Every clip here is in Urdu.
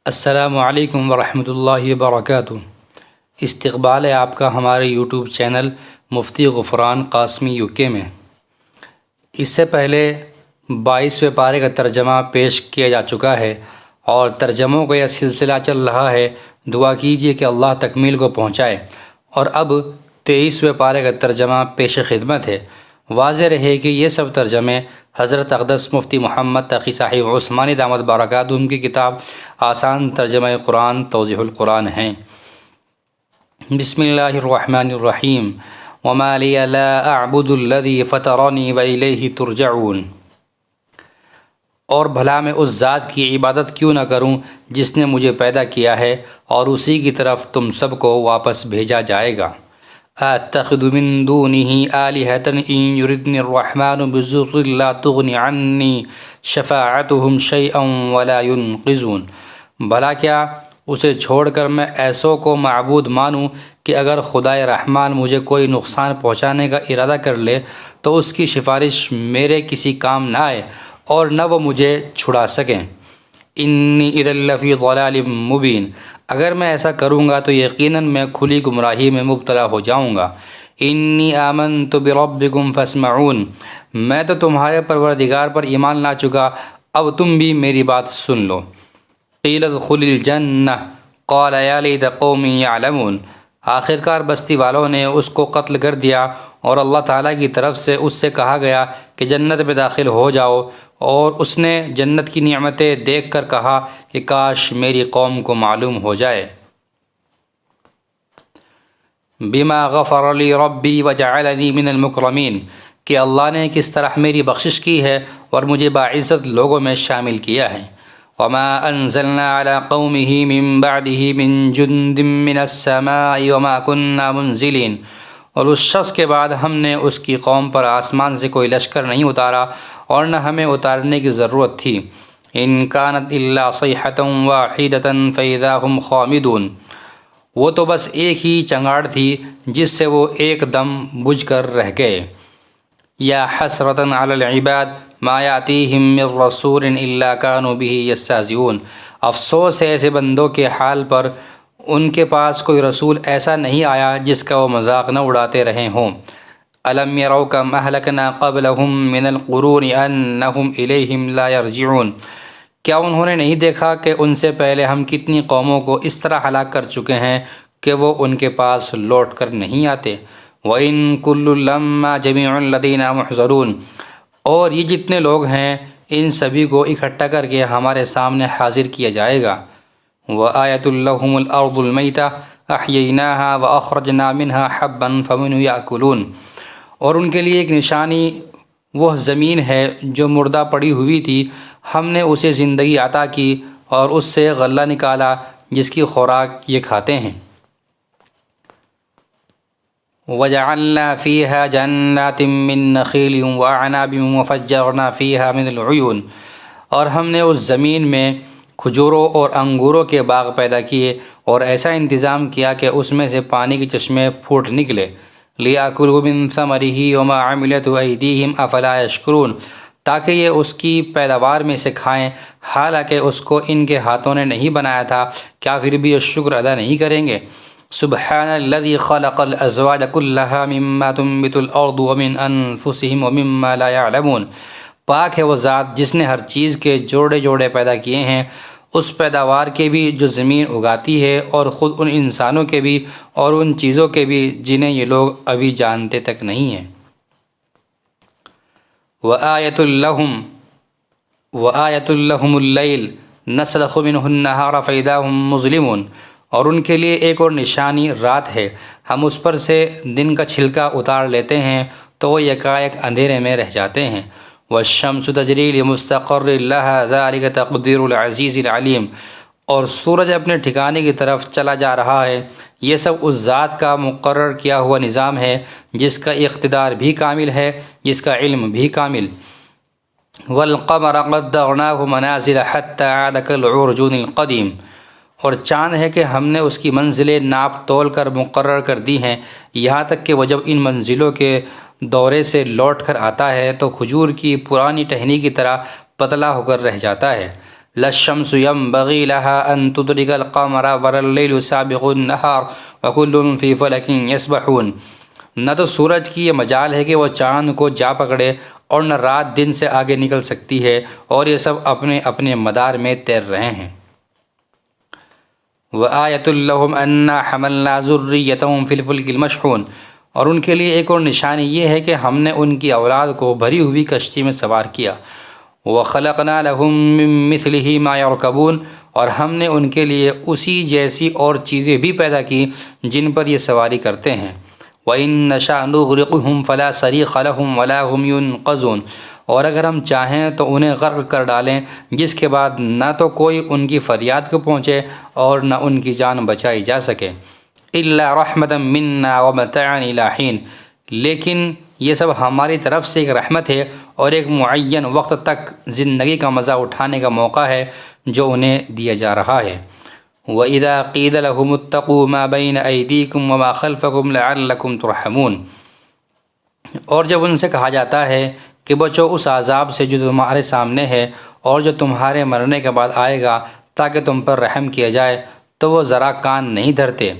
السلام علیکم ورحمۃ اللہ وبرکاتہ۔ استقبال ہے آپ کا ہمارے یوٹیوب چینل مفتی غفران قاسمی UK میں۔ اس سے پہلے 22ویں پارے کا ترجمہ پیش کیا جا چکا ہے اور ترجموں کا یہ سلسلہ چل رہا ہے۔ دعا کیجیے کہ اللہ تکمیل کو پہنچائے۔ اور اب 23ویں پارے کا ترجمہ پیش خدمت ہے۔ واضح رہے کہ یہ سب ترجمے حضرت اقدس مفتی محمد تقی صاحب عثمانی دامت برکاتہم کی کتاب آسان ترجمہ قرآن توضیح القرآن ہیں۔ بسم اللہ الرحمن الرحیم۔ وما لی لا اعبد الذی فطرنی والیہ ترجعون۔ اور بھلا میں اس ذات کی عبادت کیوں نہ کروں جس نے مجھے پیدا کیا ہے اور اسی کی طرف تم سب کو واپس بھیجا جائے گا۔ اتخذ من دونہ آلہۃ ان یردنی الرحمن بضر لا تغن عنی شفاعتہم شیئا ولا ینقذون۔ بھلا کیا اسے چھوڑ کر میں ایسوں کو معبود مانوں کہ اگر خدائے رحمان مجھے کوئی نقصان پہنچانے کا ارادہ کر لے تو اس کی سفارش میرے کسی کام نہ آئے اور نہ وہ مجھے چھڑا سکیں۔ انی اذا لفی ضلال مبین۔ اگر میں ایسا کروں گا تو یقیناً میں کھلی گمراہی میں مبتلا ہو جاؤں گا۔ انی آمنت بربکم فاسمعون۔ میں تو تمہارے پروردگار پر ایمان لا چکا، اب تم بھی میری بات سن لو۔ قیل ادخل الجنہ قال یا لیت قومی یعلمون۔ آخرکار بستی والوں نے اس کو قتل کر دیا اور اللہ تعالیٰ کی طرف سے اس سے کہا گیا کہ جنت میں داخل ہو جاؤ، اور اس نے جنت کی نعمتیں دیکھ کر کہا کہ کاش میری قوم کو معلوم ہو جائے۔ بما غفر لی ربی وجعلنی من المکرمین، کہ اللہ نے کس طرح میری بخشش کی ہے اور مجھے باعزت لوگوں میں شامل کیا ہے۔ وما انزلنا على قومه من بعده من جند من السماء وما كنا منزلین۔ اور اس شخص کے بعد ہم نے اس کی قوم پر آسمان سے کوئی لشکر نہیں اتارا اور نہ ہمیں اتارنے کی ضرورت تھی۔ ان كانت الا صیحة واحدة فاذا هم خامدون۔ وہ تو بس ایک ہی چنگاڑ تھی جس سے وہ ایک دم بجھ کر رہ گئے۔ یا حسرة علی العباد ما یاتیہم من رسول الا كانوا به یستہزئون۔ افسوس ہے ایسے بندوں کے حال پر، ان کے پاس کوئی رسول ایسا نہیں آیا جس کا وہ مذاق نہ اڑاتے رہے ہوں۔ الم یروا کم اہلکنا قبلہم من القرون انہم الیہم لا یرجعون۔ کیا انہوں نے نہیں دیکھا کہ ان سے پہلے ہم کتنی قوموں کو اس طرح ہلاک کر چکے ہیں کہ وہ ان کے پاس لوٹ کر نہیں آتے۔ وَإِن كُلٌّ لَمَّا جَمِيعٌ لَدَيْنَا مُحْضَرُونَ۔ اور یہ جتنے لوگ ہیں ان سبھی کو اکٹھا کر کے ہمارے سامنے حاضر کیا جائے گا۔ وَآيَةٌ لَهُمُ الْأَرْضُ الْمَيْتَةُ أَحْيَيْنَاهَا وَأَخْرَجْنَا مِنْهَا حَبًّا فَمِنْهُ يَأْكُلُونَ۔ اور ان کے لیے ایک نشانی وہ زمین ہے جو مردہ پڑی ہوئی تھی، ہم نے اسے زندگی عطا کی اور اس سے غلہ نکالا جس کی خوراک یہ کھاتے ہیں۔ وَجَعَلْنَا فِيهَا جَنَّاتٍ مِّن نَخِيلٍ وَأَعْنَابٍ وَفَجَّرْنَا فِيهَا مِنَ الْعُيُونِ۔ اور ہم نے اس زمین میں کھجوروں اور انگوروں کے باغ پیدا کیے اور ایسا انتظام کیا کہ اس میں سے پانی کے چشمے پھوٹ نکلے۔ لِيَأْكُلُوا مِن ثَمَرِهِ وَمَا عَمِلَتْهُ أَيْدِيهِمْ أَفَلَا يَشْكُرُونَ۔ تاکہ یہ اس کی پیداوار میں سے کھائیں، حالانکہ اس کو ان کے ہاتھوں نے نہیں بنایا تھا، کیا پھر بھی یہ شکر ادا نہیں کریں گے؟ سبحان الذي خلق الازواج كلها مما تنبت الارض ومن انفسهم ومما لا يعلمون۔ پاک ہے وہ ذات جس نے ہر چیز کے جوڑے جوڑے پیدا کیے ہیں، اس پیداوار کے بھی جو زمین اگاتی ہے اور خود ان انسانوں کے بھی اور ان چیزوں کے بھی جنہیں یہ لوگ ابھی جانتے تک نہیں ہیں۔ وَآيَةٌ لَهُمُ اللَّيْلُ نَسْلَخُ مِنْهُ النَّهَارَ فَإِذَا هُمْ مُظْلِمُونَ۔ اور ان کے لیے ایک اور نشانی رات ہے، ہم اس پر سے دن کا چھلکا اتار لیتے ہیں تو وہ یکایک اندھیرے میں رہ جاتے ہیں۔ وَالشَّمْسُ تَجْرِي لِمُسْتَقَرٍّ لَهَا ذَلِكَ تَقْدِيرُ الْعَزِيزِ الْعَلِيمِ۔ اور سورج اپنے ٹھکانے کی طرف چلا جا رہا ہے، یہ سب اس ذات کا مقرر کیا ہوا نظام ہے جس کا اقتدار بھی کامل ہے، جس کا علم بھی کامل۔ وَالْقَمَرَ قَدَّرْنَاهُ مَنَازِلَ حَتَّى عَادَ كَالْعُرْجُونِ الْقَدِيمِ۔ اور چاند ہے کہ ہم نے اس کی منزلیں ناپ تول کر مقرر کر دی ہیں، یہاں تک کہ وہ جب ان منزلوں کے دورے سے لوٹ کر آتا ہے تو کھجور کی پرانی ٹہنی کی طرح پتلا ہو کر رہ جاتا ہے۔ للشمس ينبغي لها أن تدرك القمر ولا الليل سابق النهار وكل في فلك يسبحون۔ نہ تو سورج کی یہ مجال ہے کہ وہ چاند کو جا پکڑے اور نہ رات دن سے آگے نکل سکتی ہے، اور یہ سب اپنے اپنے مدار میں تیر رہے ہیں۔ وَآيَةٌ لَّهُمْ أَنَّا حَمَلْنَا ذُرِّيَّتَهُمْ فِي الْفُلْكِ الْمَشْحُونِ، اور ان کے لیے ایک اور نشانی یہ ہے کہ ہم نے ان کی اولاد کو بھری ہوئی کشتی میں سوار کیا۔ وَخَلَقْنَا لَهُم مِّن مِّثْلِهِ مَا يَرْكَبُونَ، اور ہم نے ان کے لیے اسی جیسی اور چیزیں بھی پیدا کی جن پر یہ سواری کرتے ہیں۔ وَإِن نَّشَأْ نُغْرِقْهُمْ فَلَا صَرِيخَ لَهُمْ وَلَا هُمْ يُنقَذُونَ، اور اگر ہم چاہیں تو انہیں غرق کر ڈالیں، جس کے بعد نہ تو کوئی ان کی فریاد کو پہنچے اور نہ ان کی جان بچائی جا سکے۔ إِلَّا رَحْمَةً مِنَّا وَمَتَاعًا إِلَىٰ حِينٍ، لیکن یہ سب ہماری طرف سے ایک رحمت ہے اور ایک معین وقت تک زندگی کا مزہ اٹھانے کا موقع ہے جو انہیں دیا جا رہا ہے۔ وَإِذَا قِيلَ لَهُمُ اتَّقُوا مَا بَيْنَ أَيْدِيكُمْ وَمَا خَلْفَكُمْ لَعَلَّكُمْ تُرْحَمُونَ، اور جب ان سے کہا جاتا ہے کہ بچو اس عذاب سے جو تمہارے سامنے ہے اور جو تمہارے مرنے کے بعد آئے گا تاکہ تم پر رحم کیا جائے، تو وہ ذرا کان نہیں دھرتے۔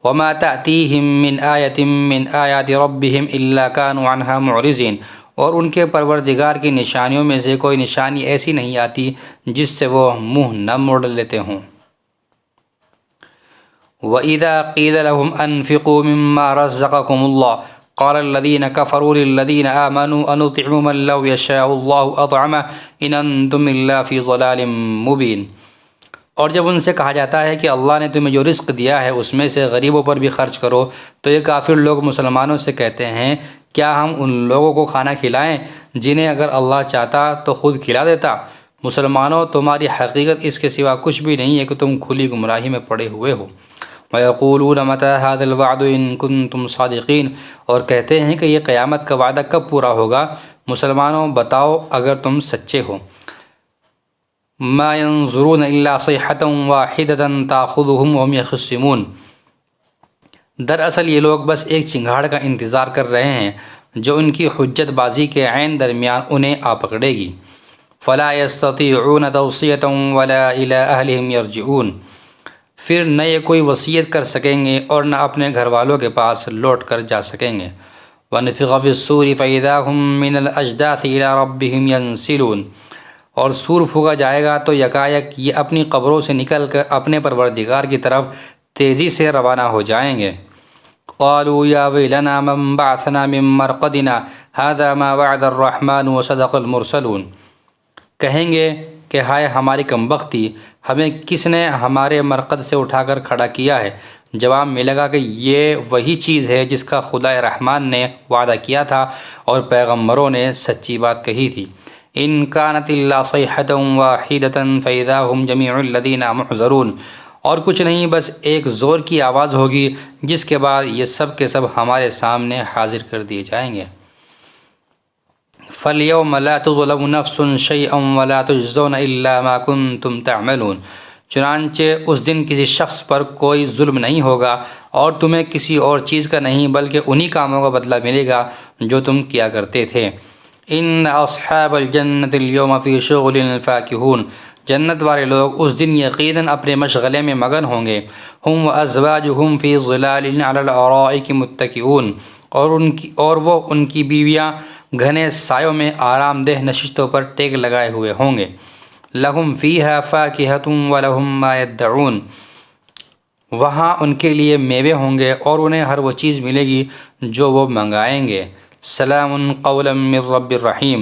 وَمَا تَأْتِيهِم مِّنْ آيَةٍ مِّنْ آيَاتِ رَبِّهِمْ إِلَّا كَانُوا عَنْهَا مُعْرِضِينَ، اور ان کے پروردگار کی نشانیوں میں سے کوئی نشانی ایسی نہیں آتی جس سے وہ منہ نہ موڑ لیتے ہوں۔ وَإِذَا قِيلَ لَهُمْ أَنفِقُوا مِمَّا رَزَّقَكُمُ اللَّهُ قَالَ الَّذِينَ كَفَرُوا لِلَّذِينَ آمَنُوا أَنُطْعِمُ مَن لَّوْ يَشَاءُ اللَّهُ أَطْعَمَهُ إِنْ أَنتُمْ إِلَّا فِي ضَلَالٍ مُّبِينٍ، اور جب ان سے کہا جاتا ہے کہ اللہ نے تمہیں جو رزق دیا ہے اس میں سے غریبوں پر بھی خرچ کرو، تو یہ کافر لوگ مسلمانوں سے کہتے ہیں کیا ہم ان لوگوں کو کھانا کھلائیں جنہیں اگر اللہ چاہتا تو خود کھلا دیتا؟ مسلمانوں، تمہاری حقیقت اس کے سوا کچھ بھی نہیں ہے کہ تم کھلی گمراہی میں پڑے ہوئے ہو۔ وَيَقُولُونَ مَتَىٰ هَٰذَا الْوَعْدُ إِن كُنتُمْ صَادِقِينَ، اور کہتے ہیں کہ یہ قیامت کا وعدہ کب پورا ہوگا؟ مسلمانوں، بتاؤ اگر تم سچے ہو۔ مَا يَنظُرُونَ إِلَّا صَيْحَةً وَاحِدَةً تَأْخُذُهُمْ وَهُمْ يَخِصِّمُونَ، دراصل یہ لوگ بس ایک چنگاڑ کا انتظار کر رہے ہیں جو ان کی حجت بازی کے عین درمیان انہیں آ پکڑے گی۔ فَلَا يَسْتَطِيعُونَ تَوْصِيَةً وَلَا إِلَىٰ أَهْلِهِمْ يَرْجِعُونَ، پھر نہ یہ کوئی وصیت کر سکیں گے اور نہ اپنے گھر والوں کے پاس لوٹ کر جا سکیں گے۔ وَنُفِخَ فِي الصُّورِ فَإِذَا هُم مِّنَ الْأَجْدَاثِ إِلَىٰ رَبِّهِمْ يَنسِلُونَ، اور سور پھونکا جائے گا تو یکایک یہ اپنی قبروں سے نکل کر اپنے پروردگار کی طرف تیزی سے روانہ ہو جائیں گے۔ قالوا یا ویلنا من بعثنا من مرقدنا هذا ما وعد الرحمن وصدق المرسلون، کہیں گے کہ ہائے ہماری کمبختی، ہمیں کس نے ہمارے مرقد سے اٹھا کر کھڑا کیا ہے؟ جواب ملے گا کہ یہ وہی چیز ہے جس کا خدا رحمان نے وعدہ کیا تھا اور پیغمبروں نے سچی بات کہی تھی۔ ان كانت الا صيحة واحدة فاذا هم جميع الذين محضرون، اور کچھ نہیں بس ایک زور کی آواز ہوگی جس کے بعد یہ سب کے سب ہمارے سامنے حاضر کر دیے جائیں گے۔ فَالْيَوْمَ لَا تُظْلَمُ نَفْسٌ شَيْئًا وَلَا تُجْزَوْنَ إِلَّا مَا كُنتُمْ تَعْمَلُونَ، چنانچہ اس دن کسی شخص پر کوئی ظلم نہیں ہوگا اور تمہیں کسی اور چیز کا نہیں بلکہ انہی کاموں کا بدلہ ملے گا جو تم کیا کرتے تھے۔ ان اصحاب الجنت اليوم فی شغل فاکہون، جنت والے لوگ اس دن یقیناً اپنے مشغلے میں مگن ہوں گے۔ ہم وازواجہم فی ظلال علی الارائک متکئون، اور وہ ان کی بیویاں گھنے سایوں میں آرام دہ نشستوں پر ٹیک لگائے ہوئے ہوں گے۔ لہم فیہا فاکہۃ ولہم ما یدعون، وہاں ان کے لیے میوے ہوں گے اور انہیں ہر وہ چیز ملے گی جو وہ منگائیں گے۔ سلام قولا من رب الرحیم،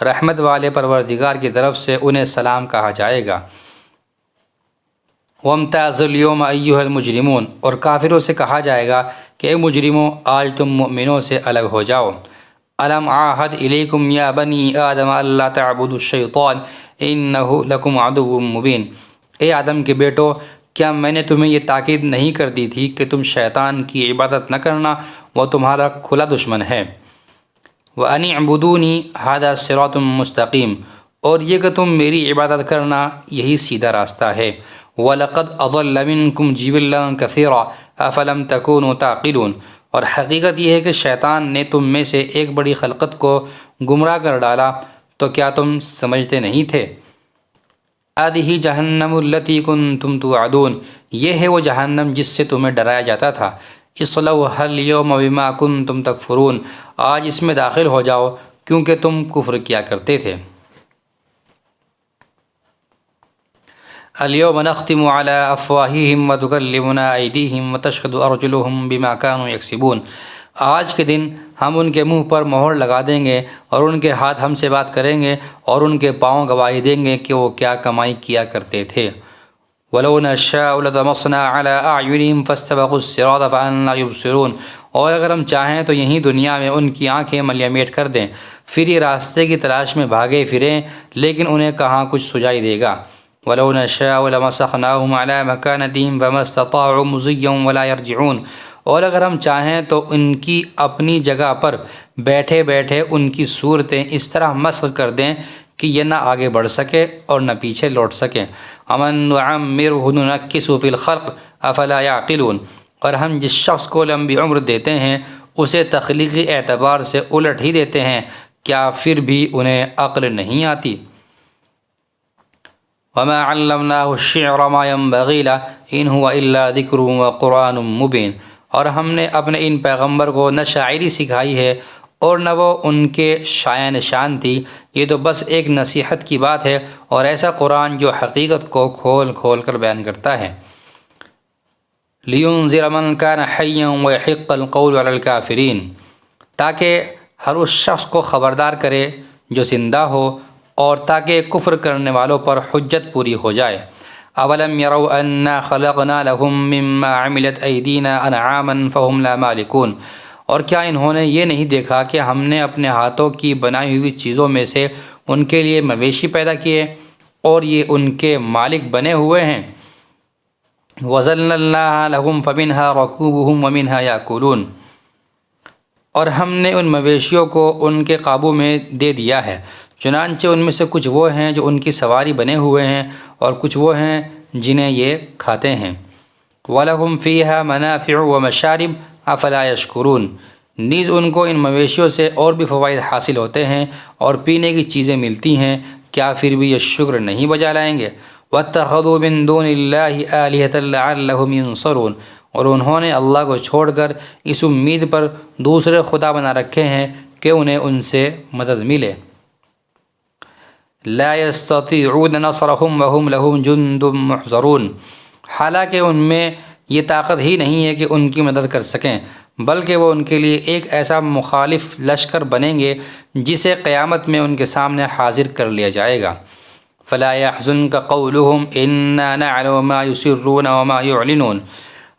رحمت والے پروردگار کی طرف سے انہیں سلام کہا جائے گا۔ وامتازوا اليوم ایھا المجرمون، اور کافروں سے کہا جائے گا کہ اے مجرموں آج تم مؤمنوں سے الگ ہو جاؤ۔ الم عاہد الیکم یا بنی آدم الا تعبدوا الشیطان انہ لکم عدو مبین، اے آدم کے بیٹو کیا میں نے تمہیں یہ تاکید نہیں کر دی تھی کہ تم شیطان کی عبادت نہ کرنا، وہ تمہارا کھلا دشمن ہے۔ وَأَنِ اعْبُدُونِي هَذَا صِرَاطٌ مُسْتَقِيمٌ، اور یہ کہ تم میری عبادت کرنا یہی سیدھا راستہ ہے۔ وَلَقَدْ أَضَلَّ مِنْكُمْ جِبِلًّا كَثِيرًا أَفَلَمْ تَكُونُوا تَعْقِلُونَ، اور حقیقت یہ ہے کہ شیطان نے تم میں سے ایک بڑی خلقت کو گمراہ کر ڈالا، تو کیا تم سمجھتے نہیں تھے؟ هذه جہنم التی کنتم توعدون، یہ ہے وہ جہنم جس سے تمہیں ڈرایا جاتا تھا۔ اصلوها اليوم بما کنتم تکفرون، آج اس میں داخل ہو جاؤ کیونکہ تم کفر کیا کرتے تھے۔ اليوم نختم على افواههم وتكلمنا ايديهم وتشهد ارجلهم بما كانوا يكسبون، آج کے دن ہم ان کے منہ پر مہر لگا دیں گے اور ان کے ہاتھ ہم سے بات کریں گے اور ان کے پاؤں گواہی دیں گے کہ وہ کیا کمائی کیا کرتے تھے۔ وَلَوْ نَشَاءُ لَطَمَسْنَا عَلَىٰ أَعْيُنِهِمْ فَاسْتَبَقُوا الصِّرَاطَ فَأَنَّىٰ يُبْصِرُونَ، اور اگر ہم چاہیں تو یہیں دنیا میں ان کی آنکھیں ملیمیٹ کر دیں، پھر یہ راستے کی تلاش میں بھاگے پھریں، لیکن انہیں کہاں کچھ سجائی دے گا۔ وَلَوْ نَشَاءُ لَمَسَخْنَاهُمْ عَلَىٰ مَكَانَتِهِمْ فَمَا اسْتَطَاعُوا مُضِيًّا وَلَا يَرْجِعُونَ، اور اگر ہم چاہیں تو ان کی اپنی جگہ پر بیٹھے بیٹھے ان کی صورتیں اس طرح مسخ کر دیں کہ یہ نہ آگے بڑھ سکے اور نہ پیچھے لوٹ سکیں۔ وَمَن نُعَمِّرْهُ نُنَكِّسْهُ فِي الْخَلْقِ أَفَلَا يَعْقِلُونَ، اور ہم جس شخص کو لمبی عمر دیتے ہیں اسے تخلیقی اعتبار سے الٹ ہی دیتے ہیں، کیا پھر بھی انہیں عقل نہیں آتی؟ وَمَا عَلَّمْنَاهُ الشِّعْرَ مَا يَنبَغِي لَهُ إِنْ هُوَ إِلَّا ذِكْرٌ وَقُرْآنٌ مُّبِينٌ، اور ہم نے اپنے ان پیغمبر کو نہ شاعری سکھائی ہے اور نہ وہ ان کے شایان نشان تھی، یہ تو بس ایک نصیحت کی بات ہے اور ایسا قرآن جو حقیقت کو کھول کھول کر بیان کرتا ہے۔ لِيُنذِرَ مَن كَانَ حَيًّا وَيَحِقَّ الْقَوْلُ عَلَى الْكَافِرِينَ، تاکہ ہر اس شخص کو خبردار کرے جو زندہ ہو اور تاکہ کفر کرنے والوں پر حجت پوری ہو جائے۔ اولم يروا انا خلقنا لهم مما عملت ایدینا انعاما فهم لا مالکون، اور کیا انہوں نے یہ نہیں دیکھا کہ ہم نے اپنے ہاتھوں کی بنائی ہوئی چیزوں میں سے ان کے لیے مویشی پیدا کیے اور یہ ان کے مالک بنے ہوئے ہیں۔ وَذَلَّلْنَاهَا لَهُمْ فَمِنْهَا رَكُوبُهُمْ وَمِنْهَا يَأْكُلُونَ، اور ہم نے ان مویشیوں کو ان کے قابو میں دے دیا ہے، چنانچہ ان میں سے کچھ وہ ہیں جو ان کی سواری بنے ہوئے ہیں اور کچھ وہ ہیں جنہیں یہ کھاتے ہیں۔ وَلَهُمْ فِيهَا مَنَافِعُ وَمَشَارِبُ أَفَلَا يَشْكُرُونَ، نیز ان کو ان مویشیوں سے اور بھی فوائد حاصل ہوتے ہیں اور پینے کی چیزیں ملتی ہیں، کیا پھر بھی یہ شکر نہیں بجا لائیں گے؟ وَاتَّخَذُوا مِن دُونِ اللَّهِ آلِهَةً لَعَلَّهُمْ يُنصَرُونَ، اور انہوں نے اللہ کو چھوڑ کر اس امید پر دوسرے خدا بنا رکھے ہیں کہ انہیں ان سے مدد ملے۔ لا يستطيعون نصرهم وهم لهم جند محضرون، حالانکہ ان میں یہ طاقت ہی نہیں ہے کہ ان کی مدد کر سکیں، بلکہ وہ ان کے لیے ایک ایسا مخالف لشکر بنیں گے جسے قیامت میں ان کے سامنے حاضر کر لیا جائے گا۔ فلا يحزنك قولهم إنا نعلم ما يسرون وما يعلنون،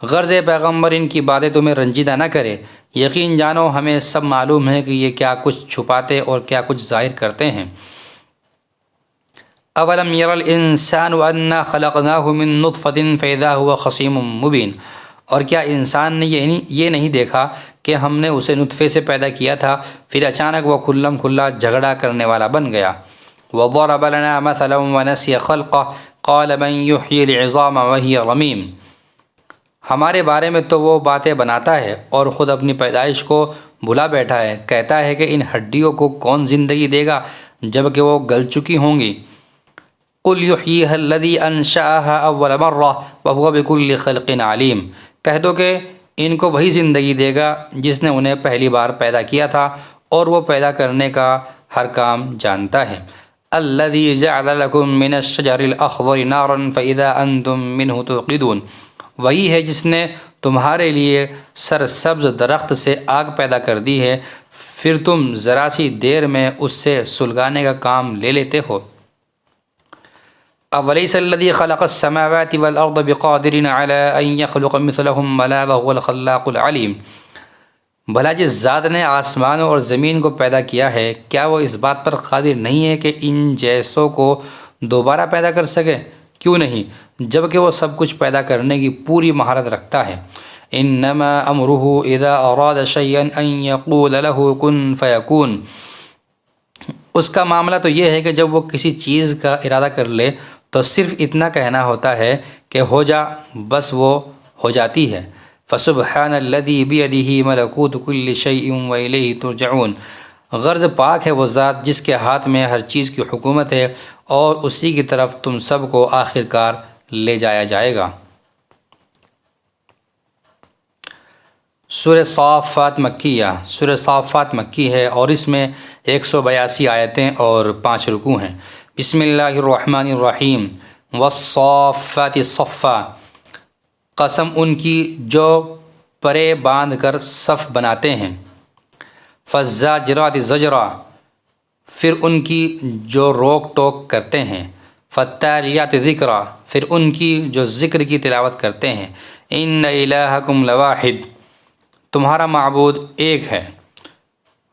غرض پیغمبر ان کی باتیں تمہیں رنجیدہ نہ کرے، یقین جانو ہمیں سب معلوم ہے کہ یہ کیا کچھ چھپاتے اور کیا کچھ ظاہر کرتے ہیں۔ اولم یر الانسان انا خلقناه من نطفة فاذا هو خصیم مبین، اور کیا انسان نے یہ نہیں دیکھا کہ ہم نے اسے نطفے سے پیدا کیا تھا، پھر اچانک وہ کھلم کھلا جھگڑا کرنے والا بن گیا۔ وضرب لنا مثلا ونسي خلقه قال من يحيي العظام وهي رمیم، ہمارے بارے میں تو وہ باتیں بناتا ہے اور خود اپنی پیدائش کو بھلا بیٹھا ہے، کہتا ہے کہ ان ہڈیوں کو کون زندگی دے گا جبکہ وہ گل چکی ہوں گی۔ قل یحییہا الذی انشأہا اول مرہ وہو بکل خلق علیم، کہہ دو کہ ان کو وہی زندگی دے گا جس نے انہیں پہلی بار پیدا کیا تھا اور وہ پیدا کرنے کا ہر کام جانتا ہے۔ الذی جعل لکم من الشجر الاخضر نارا فاذا انتم منہ توقدون، وہی ہے جس نے تمہارے لیے سرسبز درخت سے آگ پیدا کر دی ہے، پھر تم ذرا سی دیر میں اس سے سلگانے کا کام لے لیتے ہو۔ اولیس الذی خلق السماوات والارض بقادر علی ان یخلق مثلهم بلی وهو الخلاق العلیم، بھلا جس ذات نے آسمانوں اور زمین کو پیدا کیا ہے کیا وہ اس بات پر قادر نہیں ہے کہ ان جیسوں کو دوبارہ پیدا کر سکے؟ کیوں نہیں، جبکہ وہ سب کچھ پیدا کرنے کی پوری مہارت رکھتا ہے۔ انما امرہ اذا اراد شیئا ان یقول له کن فیکون، اس کا معاملہ تو یہ ہے کہ جب وہ کسی چیز کا ارادہ کر لے تو صرف اتنا کہنا ہوتا ہے کہ ہو جا، بس وہ ہو جاتی ہے۔ فسبحان الذی بیدہ ملکوت کل شیء والیہ ترجعون، غرض پاک ہے وہ ذات جس کے ہاتھ میں ہر چیز کی حکومت ہے، اور اسی کی طرف تم سب کو آخر کار لے جایا جائے گا۔ سورہ صافات مکیہ، سورہ صافات مکی ہے اور اس میں 182 آیتیں اور 5 رکوع ہیں۔ بسم اللہ الرحمن الرحیم۔ والصافات صفا، قسم ان کی جو پرے باندھ کر صف بناتے ہیں۔ فالزاجرات زجرا، پھر ان کی جو روک ٹوک کرتے ہیں۔ فالتالیات ذکرا، پھر ان کی جو ذکر کی تلاوت کرتے ہیں۔ ان الہکم لواحد، تمہارا معبود ایک ہے۔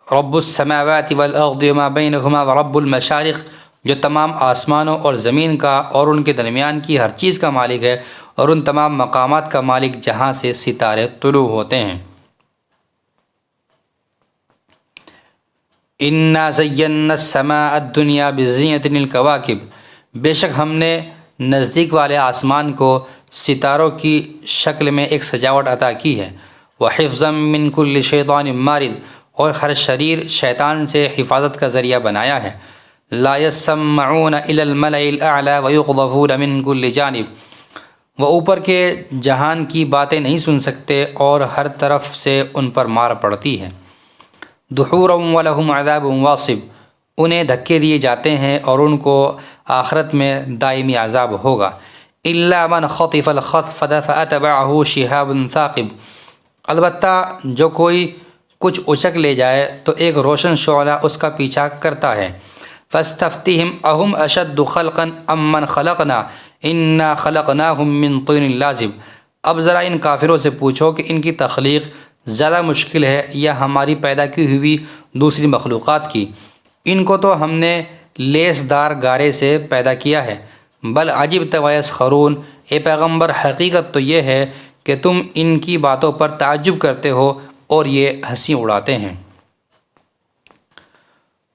رب السماوات والارض وما بینہما ورب المشارق، جو تمام آسمانوں اور زمین کا اور ان کے درمیان کی ہر چیز کا مالک ہے، اور ان تمام مقامات کا مالک جہاں سے ستارے طلوع ہوتے ہیں۔ انا زینا السماء الدنیا بزینۃ الکواکب، بے شک ہم نے نزدیک والے آسمان کو ستاروں کی شکل میں ایک سجاوٹ عطا کی ہے۔ وحفظا من کل شیطان مارد، اور ہر شریر شیطان سے حفاظت کا ذریعہ بنایا ہے۔ لا يسمعون الى الملأ الاعلى ويقذفون من كل جانب، وہ اوپر کے جہان کی باتیں نہیں سن سکتے اور ہر طرف سے ان پر مار پڑتی ہے۔ دحورا ولہم عذاب واصب، انہیں دھکے دیے جاتے ہیں اور ان کو آخرت میں دائمی عذاب ہوگا۔ الا من خطف الخطفة فاتبعه شهاب ثاقب، البتہ جو کوئی کچھ اچک لے جائے تو ایک روشن شعلہ اس کا پیچھا کرتا ہے۔ فاستفتہم اہم اشد خلقا ام من خلقنا انا خلقناہم من طین لازب، اب ذرا ان کافروں سے پوچھو کہ ان کی تخلیق زیادہ مشکل ہے یا ہماری پیدا کی ہوئی دوسری مخلوقات کی، ان کو تو ہم نے لیس دار گارے سے پیدا کیا ہے۔ بل عجبت ویسخرون، اے پیغمبر حقیقت تو یہ ہے کہ تم ان کی باتوں پر تعجب کرتے ہو اور یہ ہنسی اڑاتے ہیں۔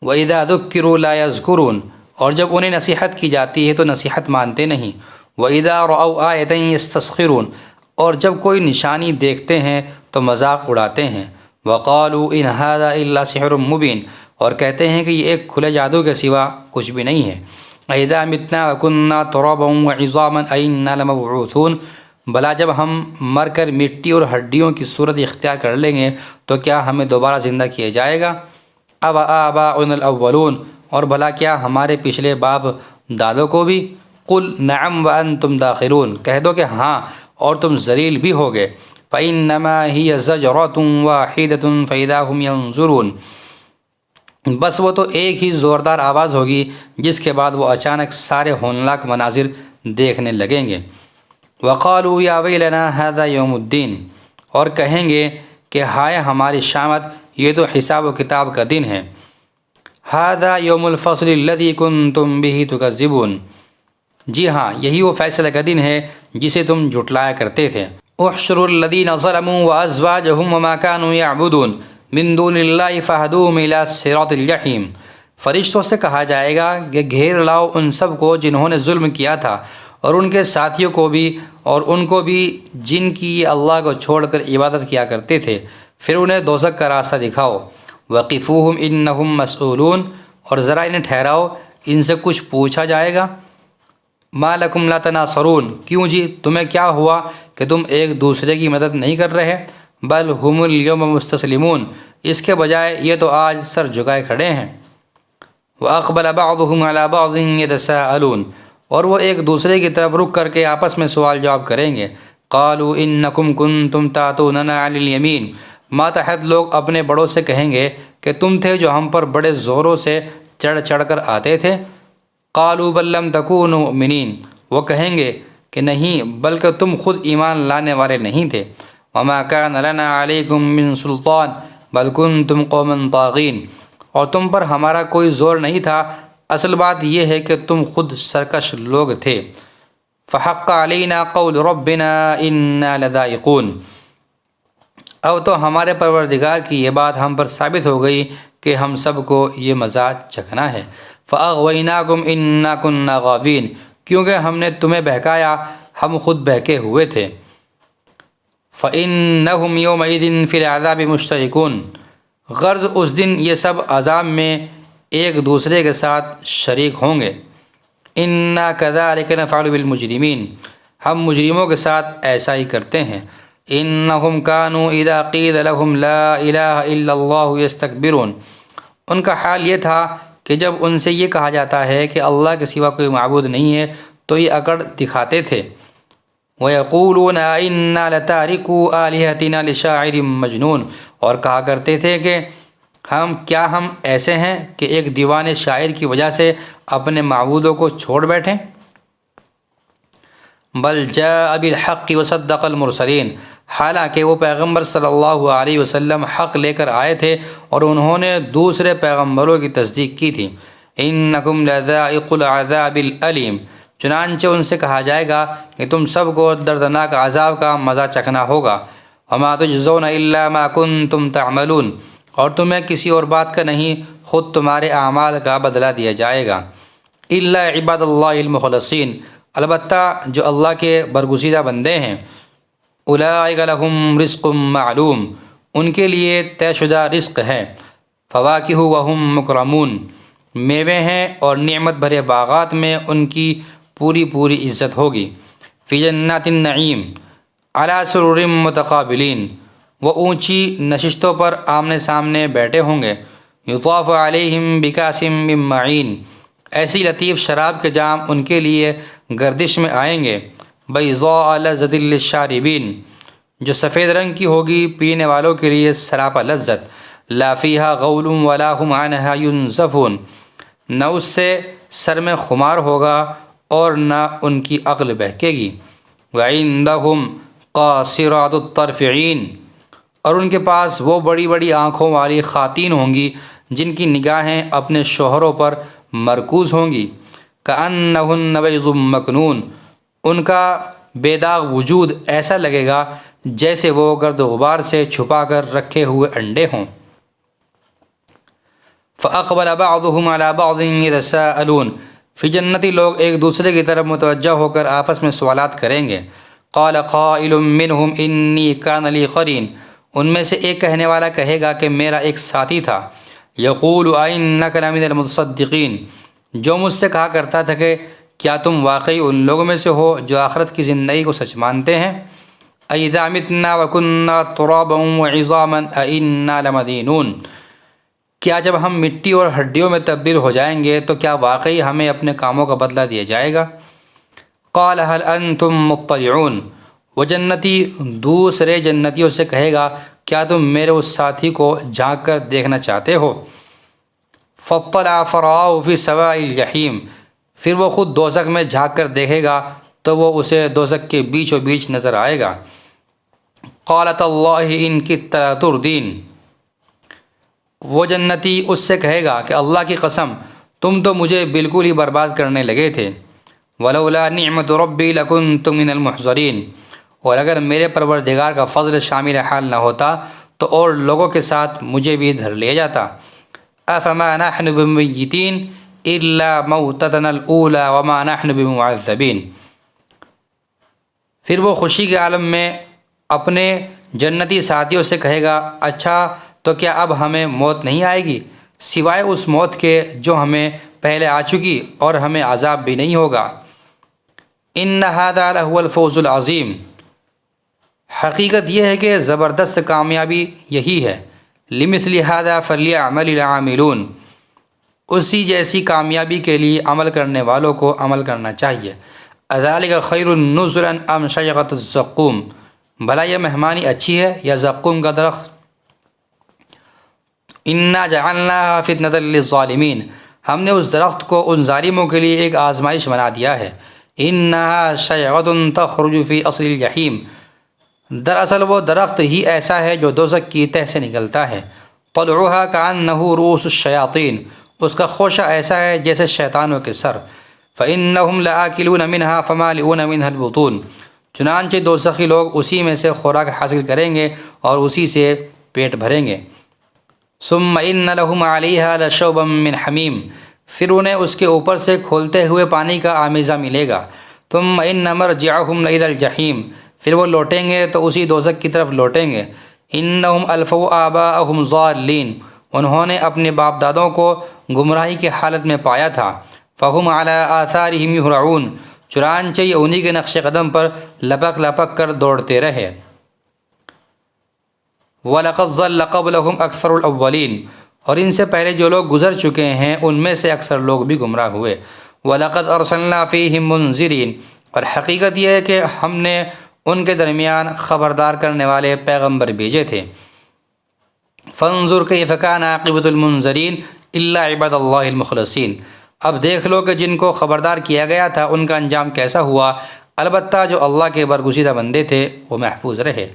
وَإِذَا ذُكِّرُوا لَا يَذْكُرُونَ، اور جب انہیں نصیحت کی جاتی ہے تو نصیحت مانتے نہیں۔ وَإِذَا رَأَوْا آیَةً يَسْتَسْخِرُونَ، اور جب کوئی نشانی دیکھتے ہیں تو مذاق اڑاتے ہیں۔ وَقَالُوا إِنْ هَذَا إِلَّا سِحْرٌ مُبِينٌ، اور کہتے ہیں کہ یہ ایک کھلے جادو کے سوا کچھ بھی نہیں ہے۔ أَإِذَا مِتْنَا وَكُنَّا تُرَابًا وَعِظَامًا أَإِنَّا لَمَبْعُوثُونَ، بھلا جب ہم مر کر مٹی اور ہڈیوں کی صورت اختیار کر لیں گے تو کیا ہمیں دوبارہ زندہ کیا جائے گا؟ اب آباؤنا الاولون، اور بھلا کیا ہمارے پچھلے باپ دادوں کو بھی؟ قل نعم وانتم داخرون، کہہ دو کہ ہاں اور تم ذلیل بھی ہوگے۔ فإنما هي زجرة واحدة فإذا هم ينظرون، بس وہ تو ایک ہی زوردار آواز ہوگی جس کے بعد وہ اچانک سارے ہولناک مناظر دیکھنے لگیں گے۔ وقالوا یا ویلنا هذا یوم الدین، اور کہیں گے کہ ہائے ہماری شامت، یہ تو حساب و کتاب کا دن ہے۔ هذا یوم الفصل الذی کنتم به تکذبون، جی ہاں یہی وہ فیصلہ کا دن ہے جسے تم جھٹلایا کرتے تھے۔ احشروا الذین ظلموا وازواجهم وما كانوا يعبدون من دون اللہ فاہدوهم الى صراط الجحیم، فرشتوں سے کہا جائے گا کہ گھیر لاؤ ان سب کو جنہوں نے ظلم کیا تھا اور ان کے ساتھیوں کو بھی اور ان کو بھی جن کی یہ اللہ کو چھوڑ کر عبادت کیا کرتے تھے، پھر انہیں دوزخ کا راستہ دکھاؤ۔ وقفوہم انہم مسئولون، اور ذرا انہیں ٹھہراؤ، ان سے کچھ پوچھا جائے گا۔ ما لکم لا تناصرون، کیوں جی تمہیں کیا ہوا کہ تم ایک دوسرے کی مدد نہیں کر رہے؟ بل ہم اليوم مستسلمون، اس کے بجائے یہ تو آج سر جھکائے کھڑے ہیں۔ واقبل بعضهم على بعض يتساءلون، اور وہ ایک دوسرے کی طرف رک کر کے آپس میں سوال جواب کریں گے۔ قالوا انکم کنتم تاتوننا عن الیمین، ماتحت لوگ اپنے بڑوں سے کہیں گے کہ تم تھے جو ہم پر بڑے زوروں سے چڑھ چڑھ کر آتے تھے۔ قالوا بل لم تکونوا مؤمنین، وہ کہیں گے کہ نہیں بلکہ تم خود ایمان لانے والے نہیں تھے۔ وما كان لنا علیکم من سلطان بل کنتم قوما طاغین، اور تم پر ہمارا کوئی زور نہیں تھا، اصل بات یہ ہے کہ تم خود سرکش لوگ تھے۔ فحق علینا قول ربنا انا لذائقون، اب تو ہمارے پروردگار کی یہ بات ہم پر ثابت ہو گئی کہ ہم سب کو یہ مزہ چکھنا ہے۔ فاغویناکم انا کنا غاوین، کیونکہ ہم نے تمہیں بہکایا، ہم خود بہکے ہوئے تھے۔ فإنہم یومئذ فی العذاب مشترکون، غرض اس دن یہ سب عذاب میں ایک دوسرے کے ساتھ شریک ہوں گے۔ انا کذالک نفعل بالمجرمین، ہم مجرموں کے ساتھ ایسا ہی کرتے ہیں۔ انہم کانوا اذا قیل لهم لا الہ الا اللہ یستکبرون، ان کا حال یہ تھا کہ جب ان سے یہ کہا جاتا ہے کہ اللہ کے سوا کوئی معبود نہیں ہے تو یہ اکڑ دکھاتے تھے۔ وَيَقُولُونَ إِنَّا لَتَارِكُو آلِهَتِنَا لِشَاعِرٍ مَجْنُونٍ، اور کہا کرتے تھے کہ ہم ایسے ہیں کہ ایک دیوانے شاعر کی وجہ سے اپنے معبودوں کو چھوڑ بیٹھیں۔ بل جاء بالحق وصدق المرسلین، حالانکہ وہ پیغمبر صلی اللہ علیہ وسلم حق لے کر آئے تھے اور انہوں نے دوسرے پیغمبروں کی تصدیق کی تھی۔ انکم لذائق العذاب الالیم، چنانچہ ان سے کہا جائے گا کہ تم سب کو دردناک عذاب کا مزہ چکھنا ہوگا۔ وما تجزون الا ما کنتم تعملون، اور تمہیں کسی اور بات کا نہیں، خود تمہارے اعمال کا بدلہ دیا جائے گا۔ الا عباد اللہ المخلصین، البتہ جو اللہ کے برگزیدہ بندے ہیں۔ اولئک لہم رزق معلوم، ان کے لیے طے شدہ رزق ہے۔ فواکہ وہم مکرمون، میوے ہیں اور نعمت بھرے باغات میں ان کی پوری عزت ہوگی۔ فی جنات النعیم علی سرر متقابلین، وہ اونچی نشستوں پر آمنے سامنے بیٹھے ہوں گے۔ یطاف علیہم بکاس من معین، ایسی لطیف شراب کے جام ان کے لیے گردش میں آئیں گے۔ بیضاء لذۃ للشاربین، جو سفید رنگ کی ہوگی پینے والوں کے لیے سراپا لذت۔ لا فیہا غول ولا هم عنہا ینزفون، نہ اس سے سر میں خمار ہوگا اور نہ ان کی عقل بہکے گی۔ وعندہم قاصرات الطرف عین، اور ان کے پاس وہ بڑی بڑی آنکھوں والی خواتین ہوں گی جن کی نگاہیں اپنے شوہروں پر مرکوز ہوں گی۔ کأنہن بیض مکنون، ان کا بے داغ وجود ایسا لگے گا جیسے وہ گرد و غبار سے چھپا کر رکھے ہوئے انڈے ہوں۔ فأقبل بعضهم على بعض يتساءلون، پھر جنتی لوگ ایک دوسرے کی طرف متوجہ ہو کر آپس میں سوالات کریں گے۔ قال قائل منهم انی کان لی قرین، ان میں سے ایک کہنے والا کہے گا کہ میرا ایک ساتھی تھا۔ یقول ائنک لمن المصدقین، جو مجھ سے کہا کرتا تھا کہ کیا تم واقعی ان لوگوں میں سے ہو جو آخرت کی زندگی کو سچ مانتے ہیں۔ اذا متنا وکنا ترابا وعظاما ائنا لمدینون، کیا جب ہم مٹی اور ہڈیوں میں تبدیل ہو جائیں گے تو کیا واقعی ہمیں اپنے کاموں کا بدلہ دیا جائے گا۔ قال هل انتم مطلعون، وہ جنتی دوسرے جنتیوں سے کہے گا کیا تم میرے اس ساتھی کو جھانک کر دیکھنا چاہتے ہو۔ فاطلع فرآہ فی سواء الجحیم، پھر وہ خود دوزخ میں جھانک کر دیکھے گا تو وہ اسے دوزخ کے بیچ و بیچ نظر آئے گا۔ قالت اللہ ان کدت لتردین، وہ جنتی اس سے کہے گا کہ اللہ کی قسم تم تو مجھے بالکل ہی برباد کرنے لگے تھے۔ ولولا نعمت ربی لکنت من المحضرین، اور اگر میرے پروردگار کا فضل شامل حال نہ ہوتا تو اور لوگوں کے ساتھ مجھے بھی دھر لیا جاتا۔ افما نحن بمیتین الا موتتنا الاولی وما نحن بمعذبین، پھر وہ خوشی کے عالم میں اپنے جنتی ساتھیوں سے کہے گا اچھا تو کیا اب ہمیں موت نہیں آئے گی سوائے اس موت کے جو ہمیں پہلے آ چکی، اور ہمیں عذاب بھی نہیں ہوگا۔ ان ھذا لہو الفوز العظیم، حقیقت یہ ہے کہ زبردست کامیابی یہی ہے۔ لمثل ھذا فلیعمل العاملون، اسی جیسی کامیابی کے لیے عمل کرنے والوں کو عمل کرنا چاہیے۔ اذالک خیر نزلا ام شجرۃ الزقوم، بھلا یہ مہمانی اچھی ہے یا زقوم کا درخت۔ انا جعلناها فتنۃ للظالمین، ہم نے اس درخت کو ان ظالموں کے لیے ایک آزمائش بنا دیا ہے۔ انها شجرۃ تخرج فی اصل الجحیم، دراصل وہ درخت ہی ایسا ہے جو دوزخ کی تہ سے نکلتا ہے۔ طلعها کأنہ رؤوس الشیاطین، اس کا خوشہ ایسا ہے جیسے شیطانوں کے سر۔ فإنہم لآکلون منها فمالئون منها البطون، چنانچہ دوزخی لوگ اسی میں سے خوراک حاصل کریں گے اور اسی سے پیٹ بھریں گے۔ ثم ان لهم علیہا لشوبا من حمیم، پھر انہیں اس کے اوپر سے کھولتے ہوئے پانی کا آمیزہ ملے گا۔ ثم ان مرجعهم الی الجحیم، پھر وہ لوٹیں گے تو اسی دوزخ کی طرف لوٹیں گے۔ انہم الفوا آباءہم ضالین، انہوں نے اپنے باپ دادوں کو گمراہی کی حالت میں پایا تھا۔ فہم علی آثارہم یہرعون، چنانچہ یہ انہی کے نقش قدم پر لپک لپک کر دوڑتے رہے۔ وَلَقَدْ ضَلَّ قَبْلَهُمْ أَكْثَرُ الْأَوَّلِينَ، اور ان سے پہلے جو لوگ گزر چکے ہیں ان میں سے اکثر لوگ بھی گمراہ ہوئے۔ وَلَقَدْ أَرْسَلْنَا فِيهِمْ مُنذِرِينَ، اور حقیقت یہ ہے کہ ہم نے ان کے درمیان خبردار کرنے والے پیغمبر بھیجے تھے۔ فَانظُرْ كَيْفَ كَانَ عَاقِبَةُ الْمُنذَرِينَ إِلَّا عِبَادَ اللَّهِ الْمُخْلَصِينَ، اب دیکھ لو کہ جن کو خبردار کیا گیا تھا ان کا انجام کیسا ہوا، البتہ جو اللہ کے برگزیدہ بندے تھے وہ محفوظ رہے۔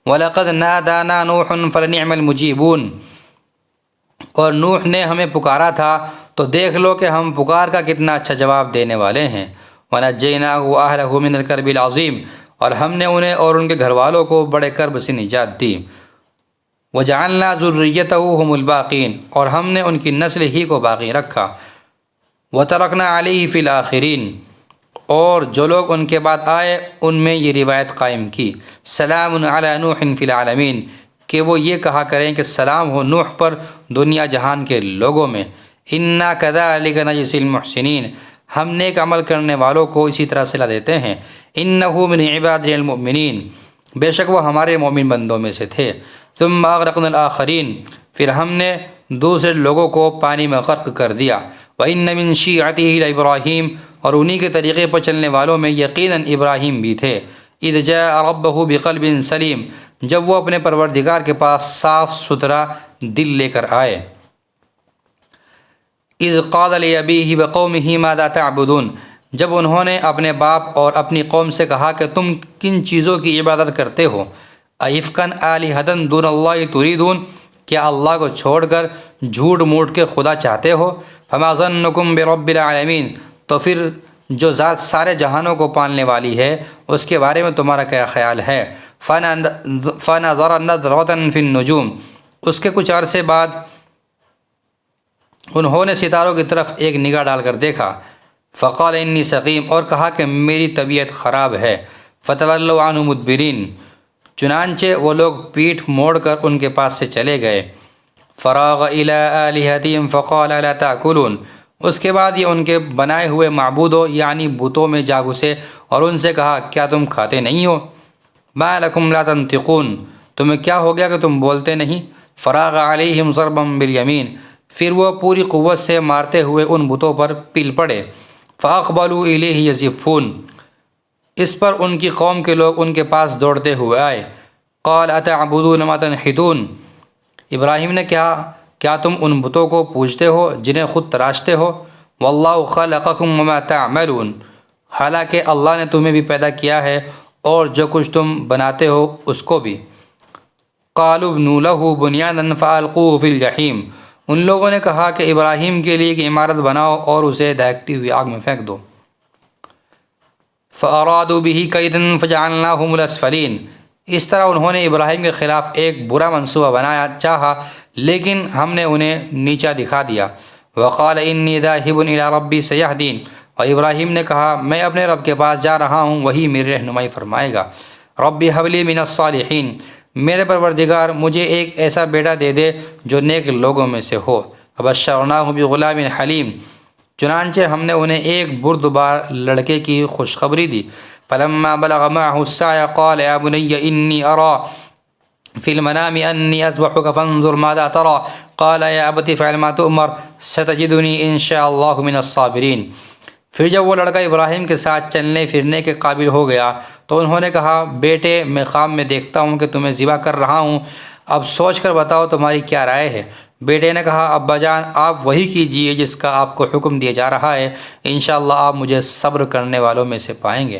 وَلَقَدْ نَادَانَا نُوحٌ فَلَنِعْمَ الْمُجِيبُونَ، اور نوح نے ہمیں پکارا تھا تو دیکھ لو کہ ہم پکار کا کتنا اچھا جواب دینے والے ہیں۔ وَنَجَّيْنَاهُ وَأَهْلَهُ مِنَ الْكَرْبِ الْعَظِيمِ، اور ہم نے انہیں اور ان کے گھر والوں کو بڑے کرب سے نجات دی۔ وَجَعَلْنَا ذُرِّيَّتَهُ هُمُ الْبَاقِينَ، اور ہم نے ان کی نسل ہی کو باقی رکھا۔ وَتَرَكْنَا عَلَيْهِ فِي الْآخِرِينَ، اور جو لوگ ان کے بعد آئے ان میں یہ روایت قائم کی، سلام علی نوح فی العالمین، کہ وہ یہ کہا کریں کہ سلام ہو نوح پر دنیا جہان کے لوگوں میں۔ انا کذالک نجزی المحسنین، ہم نیک عمل کرنے والوں کو اسی طرح صلہ دیتے ہیں۔ انہ من عبادنا المؤمنین، بے شک وہ ہمارے مومن بندوں میں سے تھے۔ ثم اغرقنا الاخرین، پھر ہم نے دوسرے لوگوں کو پانی میں غرق کر دیا۔ وَإِنَّ مِن شِيعَتِهِ لَإِبْرَاهِيمَ، اور انہی کے طریقے پر چلنے والوں میں یقیناً ابراہیم بھی تھے۔ اذ جاء ربه بقلب سلیم، جب وہ اپنے پروردگار کے پاس صاف ستھرا دل لے کر آئے۔ اذ قال لأبيه وقومه ماذا تعبدون، جب انہوں نے اپنے باپ اور اپنی قوم سے کہا کہ تم کن چیزوں کی عبادت کرتے ہو۔ ائفکا آلہۃ دون اللہ تریدون، کیا اللہ کو چھوڑ کر جھوٹ موٹ کے خدا چاہتے ہو۔ فما ظنکم برب العالمین، تو پھر جو ذات سارے جہانوں کو پالنے والی ہے اس کے بارے میں تمہارا کیا خیال ہے۔ فنظر نظرۃ فی النجوم، اس کے کچھ عرصے بعد انہوں نے ستاروں کی طرف ایک نگاہ ڈال کر دیکھا۔ فقال انی سقیم، اور کہا کہ میری طبیعت خراب ہے۔ فتولوا عنہ مدبرین، چنانچہ وہ لوگ پیٹھ موڑ کر ان کے پاس سے چلے گئے۔ فراغ الی آلہتہم فقال الا تاکلون، اس کے بعد یہ ان کے بنائے ہوئے معبودوں یعنی بتوں میں جا گھسے اور ان سے کہا کیا تم کھاتے نہیں ہو۔ ما لکم لا تنطقون، تمہیں کیا ہو گیا کہ تم بولتے نہیں۔ فراغ علیہم ضربا بالیمین، پھر وہ پوری قوت سے مارتے ہوئے ان بتوں پر پل پڑے۔ فاقبلوا الیہ یزفون، اس پر ان کی قوم کے لوگ ان کے پاس دوڑتے ہوئے آئے۔ قال اتعبدون ما تنحتون، ابراہیم نے کہا کیا تم ان بتوں کو پوجتے ہو جنہیں خود تراشتے ہو۔ واللہ خلقکم وما تعملون، حالانکہ اللہ نے تمہیں بھی پیدا کیا ہے اور جو کچھ تم بناتے ہو اس کو بھی۔ قالوا ابنوا له بنیانا فالقوه فی الجحیم، ان لوگوں نے کہا کہ ابراہیم کے لیے ایک عمارت بناؤ اور اسے دہکتی ہوئی آگ میں پھینک دو۔ فارادوا به کیدا فجعلناهم الاسفلین، اس طرح انہوں نے ابراہیم کے خلاف ایک برا منصوبہ بنایا چاہا لیکن ہم نے انہیں نیچا دکھا دیا۔ وقال انی ذاہب الی ربی سیہدین، اور ابراہیم نے کہا میں اپنے رب کے پاس جا رہا ہوں، وہی میری رہنمائی فرمائے گا۔ ربی ھب لی من الصالحین، میرے پروردگار مجھے ایک ایسا بیٹا دے دے جو نیک لوگوں میں سے ہو۔ فبشرناہ بغلام حلیم، چنانچہ ہم نے انہیں ایک بردبار لڑکے کی خوشخبری دی۔ فلما بلغ معه السعي قال يا بني إني أرى في المنام أني أذبحك فانظر ماذا ترى قال يا أبت افعل ما تؤمر ستجدني إن شاء الله من الصابرين۔ پھر جب وہ لڑکا ابراہیم کے ساتھ چلنے پھرنے کے قابل ہو گیا تو انہوں نے کہا بیٹے میں خواب میں دیکھتا ہوں کہ تمہیں ذبح کر رہا ہوں، اب سوچ کر بتاؤ تمہاری کیا رائے ہے۔ بیٹے نے کہا ابا جان آپ وہی کیجئے جس کا آپ کو حکم دیا جا رہا ہے، انشاءاللہ آپ مجھے صبر کرنے والوں میں سے پائیں گے۔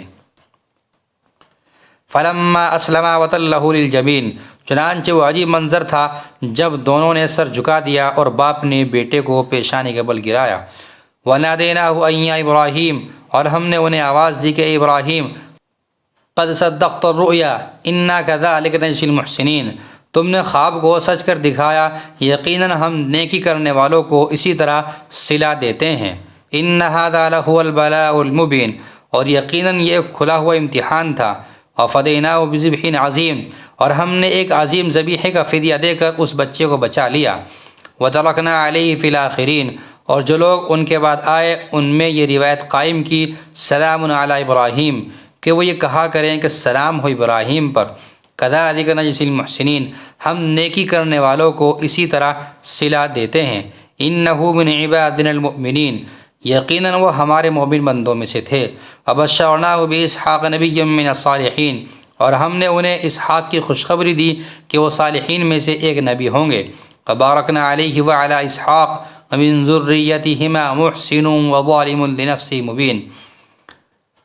فلما اسلما وتلہ للجبین، چنانچہ وہ عجیب منظر تھا جب دونوں نے سر جھکا دیا اور باپ نے بیٹے کو پیشانی کے بل گرایا۔ ونادیناہ ان یا ابراہیم، اور ہم نے انہیں آواز دی کہ اے ابراہیم قد صدقت الرؤیا انا کذالک نجزی المحسنین، تم نے خواب کو سچ کر دکھایا، یقیناً ہم نیکی کرنے والوں کو اسی طرح صلہ دیتے ہیں۔ ان ھذا لہو البلاء المبین، اور یقیناً یہ کھلا ہوا امتحان تھا۔ وفدیناہ بذبح عظیم، اور ہم نے ایک عظیم ذبیحے کا فدیہ دے کر اس بچے کو بچا لیا۔ وَتَرَكْنَا عَلَيْهِ فِي الْآخِرِينَ، اور جو لوگ ان کے بعد آئے ان میں یہ روایت قائم کی، سلام علی ابراہیم، کہ وہ یہ کہا کریں کہ سلام ہو ابراہیم پر۔ کذالک نجزی المحسنین، ہم نیکی کرنے والوں کو اسی طرح صلہ دیتے ہیں۔ انہ من عبادنا المؤمنین، یقیناً وہ ہمارے مومن بندوں میں سے تھے۔ وبشرناہ باسحاق نبی من الصالحین، اور ہم نے انہیں اسحاق کی خوشخبری دی کہ وہ صالحین میں سے ایک نبی ہوں گے۔ وبارکنا علیہ وعلی اسحاق ومن ذریتہما محسن وظالم لنفسہ مبین،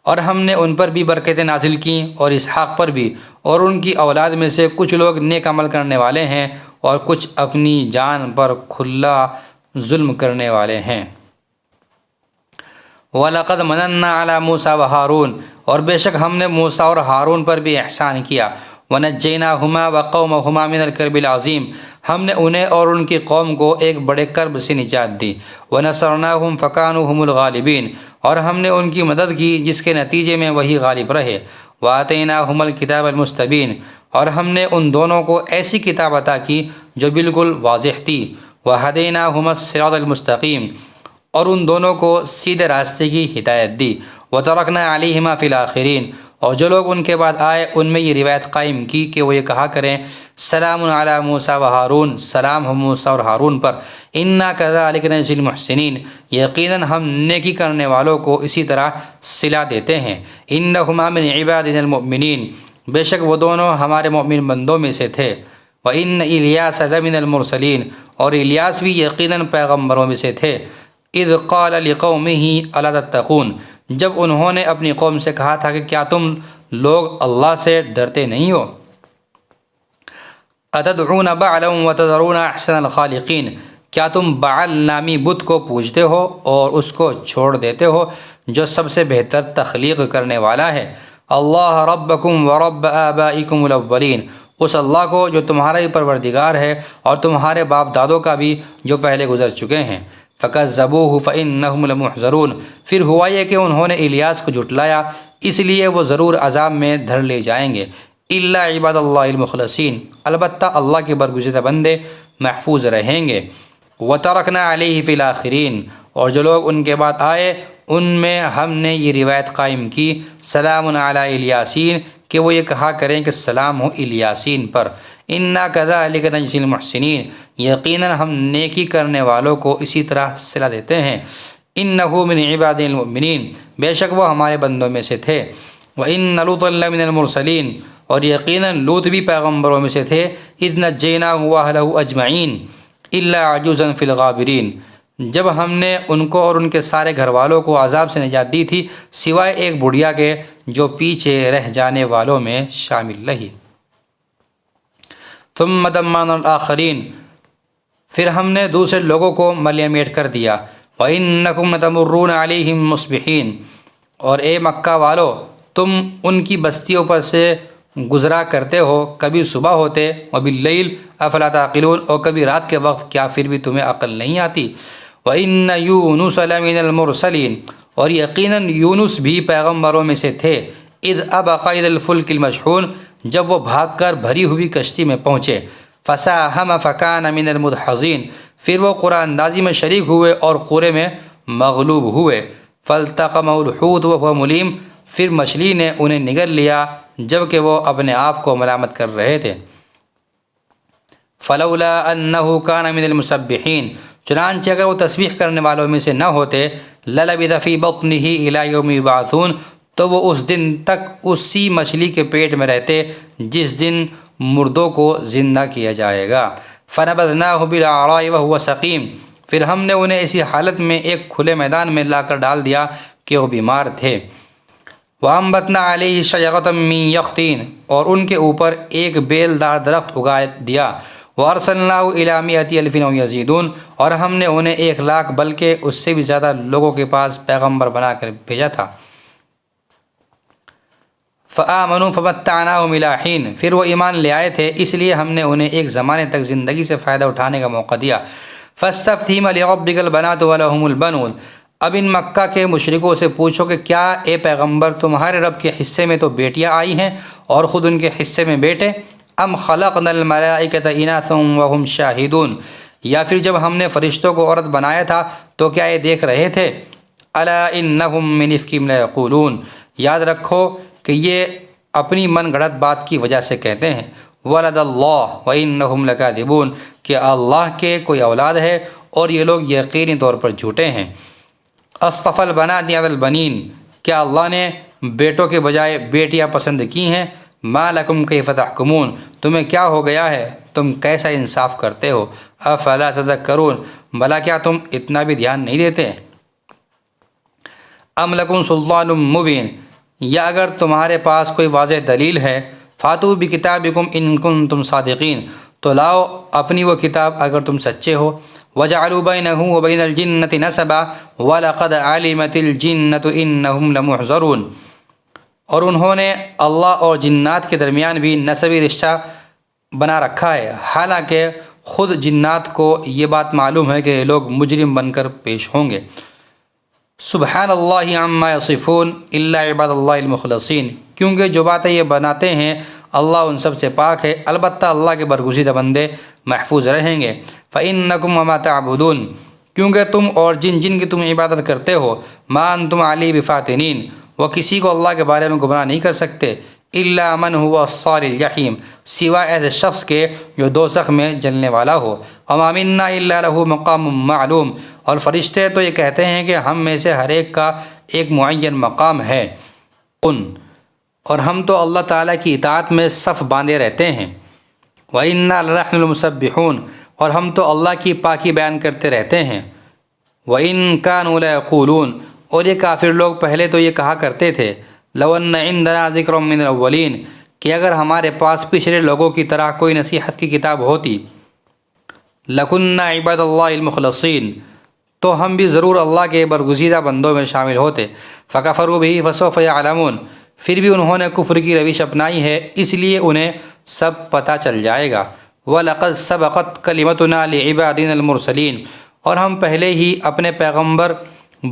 اور ہم نے ان پر بھی برکتیں نازل کیں اور اسحاق پر بھی، اور ان کی اولاد میں سے کچھ لوگ نیک عمل کرنے والے ہیں اور کچھ اپنی جان پر کھلا ظلم کرنے والے ہیں۔ وَلَقَدْ مَنَنَّا عَلَى مُوسَىٰ وَهَارُونَ، اور بے شک ہم نے موسیٰ اور ہارون پر بھی احسان کیا۔ وَنَجَّيْنَاهُمَا وَقَوْمَهُمَا مِنَ الْكَرْبِ الْعَظِيمِ، ہم نے انہیں اور ان کی قوم کو ایک بڑے کرب سے نجات دی۔ وَنَصَرْنَاهُمْ فَكَانُوا هُمُ الْغَالِبِينَ، اور ہم نے ان کی مدد کی جس کے نتیجے میں وہی غالب رہے۔ وَآتَيْنَاهُمَ الْكِتَابَ الْمُسْتَبِينَ، اور ہم نے ان دونوں کو ایسی کتاب عطا کی جو بالکل واضح تھی۔ وَهَدَيْنَاهُمَا الصِّرَاطَ الْمُسْتَقِيمَ، اور ان دونوں کو سیدھے راستے کی ہدایت دی۔ وَتَرَكْنَا عَلَيْهِمَا فِي الْآخِرِينَ، اور جو لوگ ان کے بعد آئے ان میں یہ روایت قائم کی کہ وہ یہ کہا کریں سلام علی موسیٰ وہارون، سلام ہو موسیٰ اور ہارون پر۔ انا کذالک نجزی المحسنین، یقیناً ہم نیکی کرنے والوں کو اسی طرح صلہ دیتے ہیں۔ انہما من عبادنا المؤمنین، بے شک وہ دونوں ہمارے مومن بندوں میں سے تھے۔ وَإِنَّ إِلْيَاسَ لَمِنَ الْمُرْسَلِينَ، اور الیاس بھی یقیناً پیغمبروں میں سے تھے۔ اذ قال لقومه الا تتقون، جب انہوں نے اپنی قوم سے کہا تھا کہ کیا تم لوگ اللہ سے ڈرتے نہیں ہو۔ اتدعون بعلا وتذرون احسن الخالقین، کیا تم بعل نامی بت کو پوجتے ہو اور اس کو چھوڑ دیتے ہو جو سب سے بہتر تخلیق کرنے والا ہے۔ اللہ ربکم ورب آبائکم الاولین، اس اللہ کو جو تمہارا ہی پروردگار ہے اور تمہارے باپ دادوں کا بھی جو پہلے گزر چکے ہیں۔ فَكَذَّبُوهُ فَإِنَّهُمْ لَمُحْضَرُونَ، پھر ہوا یہ کہ انہوں نے الیاس کو جھٹلایا، اس لیے وہ ضرور عذاب میں دھر لے جائیں گے۔ الا عباد اللہ المخلصین، البتہ اللہ کے برگزیدہ بندے محفوظ رہیں گے۔ وَتَرَكْنَا عَلَيْهِ فِي الْآخِرِينَ، اور جو لوگ ان کے بعد آئے ان میں ہم نے یہ روایت قائم کی سلام علی الیاسین، کہ وہ یہ کہا کریں کہ سلام ہو الیاسین پر۔ انا کذالک نجزی المحسنین، یقیناً ہم نیکی کرنے والوں کو اسی طرح صلہ دیتے ہیں۔ انہ من عبادنا المؤمنین، بے شک وہ ہمارے بندوں میں سے تھے۔ وَإِنَّ لُوطًا لَمِنَ الْمُرْسَلِينَ، اور یقیناً لوط بھی پیغمبروں میں سے تھے۔ اذ نجیناہ وَأَہْلَهُ اجمعین الا عجوزا فی الغابرین، جب ہم نے ان کو اور ان کے سارے گھر والوں کو عذاب سے نجات دی تھی سوائے ایک بڑھیا کے جو پیچھے رہ جانے والوں میں شامل رہی۔ ثم دمرنا الآخرین، پھر ہم نے دوسرے لوگوں کو ملیہ میٹ کر دیا۔ وَإِنَّكُمْ لَتَمُرُّونَ عَلَيْهِمْ مُصْبِحِينَ، اور اے مکہ والو تم ان کی بستیوں پر سے گزرا کرتے ہو کبھی صبح ہوتے، وَبِاللَّيْلِ أَفَلَا تَعْقِلُونَ، اور کبھی رات کے وقت، کیا پھر بھی تمہیں عقل نہیں آتی۔ وَإِنَّ يُونُسَ لَمِنَ الْمُرْسَلِينَ، اور یقیناً یونس بھی پیغمبروں میں سے تھے۔ اذ ابق الى الفلك المشحون، جب وہ بھاگ کر بھری ہوئی کشتی میں پہنچے۔ فساہم فکان من المدحضین، پھر وہ قرآن اندازی میں شریک ہوئے اور قرعے میں مغلوب ہوئے۔ فالتقمہ الحوت وهو ملیم، پھر مچھلی نے انہیں نگل لیا جب کہ وہ اپنے آپ کو ملامت کر رہے تھے۔ فلولا انه كان من المسبحین، چنانچہ اگر وہ تسبیح کرنے والوں میں سے نہ ہوتے، للبث فی بطنه الى یوم یبعثون، تو وہ اس دن تک اسی مچھلی کے پیٹ میں رہتے جس دن مردوں کو زندہ کیا جائے گا۔ فنبذناه بالعراء وهو سقیم، پھر ہم نے انہیں اسی حالت میں ایک کھلے میدان میں لا کر ڈال دیا کہ وہ بیمار تھے۔ وَأَنبَتْنَا عَلَيْهِ شَجَرَةً مِّن يَقْطِينٍ، اور ان کے اوپر ایک بیل دار درخت اگا دیا۔ وَأَرْسَلْنَاهُ إِلَىٰ مِائَةِ أَلْفٍ أَوْ يَزِيدُونَ، اور ہم نے انہیں 1,00,000 بلکہ اس سے بھی زیادہ لوگوں کے پاس پیغمبر بنا کر بھیجا تھا۔ فَآمَنُوا فَمَتَّعْنَاهُمْ إِلَىٰ حِينٍ، پھر وہ ایمان لے آئے تھے اس لیے ہم نے انہیں ایک زمانے تک زندگی سے فائدہ اٹھانے کا موقع دیا۔ فَاسْتَفْتِهِمْ أَلِرَبِّكَ الْبَنَاتُ وَلَهُمُ الْبَنُونَ، اب ان مکہ کے مشرکوں سے پوچھو کہ کیا اے پیغمبر تمہارے رب کے حصے میں تو بیٹیاں آئی ہیں اور خود ان کے حصے میں بیٹے؟ ام خلقنا الملائکۃ اناثا وهم شاہدون، یا پھر جب ہم نے فرشتوں کو عورت بنایا تھا تو کیا یہ دیکھ رہے تھے؟ الا انہم من افکہم لیقولون، یاد رکھو کہ یہ اپنی من گھڑت بات کی وجہ سے کہتے ہیں ولد اللہ وانہم لکاذبون، کہ اللہ کے کوئی اولاد ہے اور یہ لوگ یقینی طور پر جھوٹے ہیں۔ اصطفى البنات علی البنین، کیا اللہ نے بیٹوں کے بجائے بیٹیاں پسند کی ہیں؟ ما لکم کیف تحکمون، تمہیں کیا ہو گیا ہے، تم کیسا انصاف کرتے ہو؟ افلا تذکرون، بھلا کیا تم اتنا بھی دھیان نہیں دیتے؟ ام لکم سلطان مبین، یا اگر تمہارے پاس کوئی واضح دلیل ہے، فاتو بکتابکم ان کنتم صادقین، تو لاؤ اپنی وہ کتاب اگر تم سچے ہو۔ وجعلوا بینہ وبین الجنۃ نسبا ولقد علمت الجنۃ انہم لمحضرون، اور انہوں نے اللہ اور جنات کے درمیان بھی نسبی رشتہ بنا رکھا ہے، حالانکہ خود جنات کو یہ بات معلوم ہے کہ یہ لوگ مجرم بن کر پیش ہوں گے۔ سبحان اللہ عما یصفون الا عباد اللہ المخلصین، کیونکہ جو باتیں یہ بناتے ہیں اللہ ان سب سے پاک ہے، البتہ اللہ کے برگزیدہ بندے محفوظ رہیں گے۔ فإنکم وما تعبدون، کیونکہ تم اور جن جن کی تم عبادت کرتے ہو، ما انتم علی بفاتنین، وہ کسی کو اللہ کے بارے میں گمراہ نہیں کر سکتے، الا من هو الصال الجحیم، سوائے ایسے شخص کے جو دوزخ میں جلنے والا ہو۔ وما منا الا له مقام معلوم، اور فرشتے تو یہ کہتے ہیں کہ ہم میں سے ہر ایک کا ایک معین مقام ہے۔ اور ہم تو اللہ تعالیٰ کی اطاعت میں صف باندھے رہتے ہیں۔ وَإِنَّا لَنَحْنُ الْمُسَبِّحُونَ، اور ہم تو اللہ کی پاکی بیان کرتے رہتے ہیں۔ وَإِن كَانُوا لَيَقُولُونَ، اور یہ کافر لوگ پہلے تو یہ کہا کرتے تھے لَوْ أَنَّ عِندَنَا ذِكْرٌ مِّنَ الْأَوَّلِينَ، کہ اگر ہمارے پاس پچھلے لوگوں کی طرح کوئی نصیحت کی کتاب ہوتی، لَكُنَّا عِبَادَ اللَّهِ الْمُخْلَصِينَ، تو ہم بھی ضرور اللہ کے برگزیدہ بندوں میں شامل ہوتے۔ فَكَفَرُوا بِهِ فَسَوْفَ يَعْلَمُونَ، پھر بھی انہوں نے کفر کی روش اپنائی ہے، اس لیے انہیں سب پتہ چل جائے گا۔ وَلَقَدْ سَبَقَتْ كَلِمَتُنَا لِعِبَادِنَا الْمُرْسَلِينَ، اور ہم پہلے ہی اپنے پیغمبر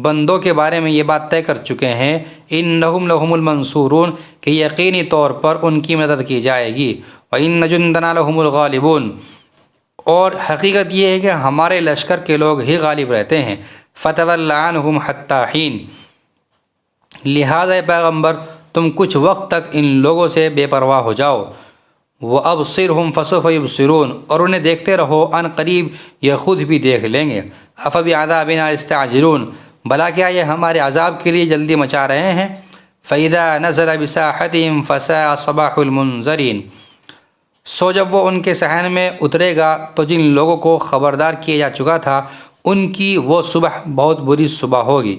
بندوں کے بارے میں یہ بات طے کر چکے ہیں، اِنَّهُمْ لَهُمُ الْمَنْصُورُونَ، کہ یقینی طور پر ان کی مدد کی جائے گی۔ وَإِنَّ جُنْدَنَا لَهُمُ الْغَالِبُونَ، اور حقیقت یہ ہے کہ ہمارے لشکر کے لوگ ہی غالب رہتے ہیں۔ فَتَوَلَّ عَنْهُمْ حَتَّىٰ حِينٍ، لہذا پیغمبر تم کچھ وقت تک ان لوگوں سے بے پرواہ ہو جاؤ۔ وَأَبْصِرْهُمْ فَسَوْفَ يُبْصِرُونَ، اور انہیں دیکھتے رہو، ان قریب یہ خود بھی دیکھ لیں گے۔ أَفَبِعَذَابِنَا يَسْتَعْجِلُونَ، بھلا کیا یہ ہمارے عذاب کے لیے جلدی مچا رہے ہیں؟ فَإِذَا نَزَلَ بِسَاحَتِهِمْ فَسَاءَ صَبَاحُ الْمُنذَرِينَ، سو جب وہ ان کے صحن میں اترے گا تو جن لوگوں کو خبردار کیا جا چکا تھا ان کی وہ صبح بہت بری صبح ہوگی۔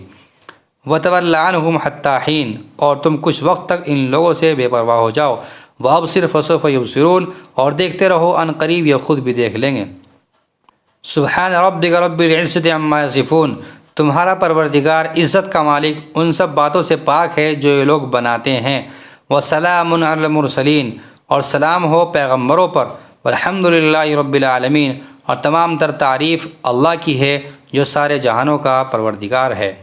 وَتَوَلَّ عَنْهُمْ حَتَّىٰ حِينٍ، اور تم کچھ وقت تک ان لوگوں سے بے پرواہ ہو جاؤ۔ وَأَبْصِرْ فَسَوْفَ يُبْصِرُونَ، اور دیکھتے رہو، ان قریب یہ خود بھی دیکھ لیں گے۔ سبحان ربک رب العزت عما یصفون، تمہارا پروردگار عزت کا مالک ان سب باتوں سے پاک ہے جو یہ لوگ بناتے ہیں۔ وسلام علی المرسلین، اور سلام ہو پیغمبروں پر۔ والحمد للہ رب العالمین، اور تمام تر تعریف اللہ کی ہے جو سارے جہانوں کا پروردگار ہے۔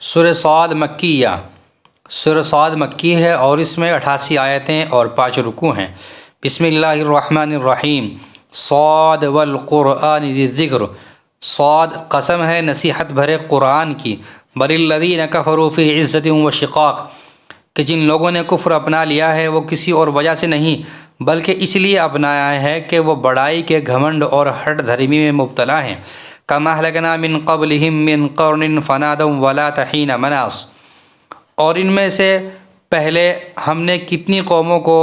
سورہ صاد مکیہ، سورہ صاد مکی ہے اور اس میں 88 آیتیں اور 5 رکوع ہیں۔ بسم اللہ الرحمن الرحیم۔ صاد والقرآن ذی الذکر، صاد قسم ہے نصیحت بھرے قرآن کی۔ بل الذین کفروا فی عزت و شقاق، کہ جن لوگوں نے کفر اپنا لیا ہے وہ کسی اور وجہ سے نہیں بلکہ اس لیے اپنایا ہے کہ وہ بڑائی کے گھمنڈ اور ہٹ دھرمی میں مبتلا ہیں۔ کما اہلکنا من قبلہم من قرن فنادوا ولات حین مناص، اور ان میں سے پہلے ہم نے کتنی قوموں کو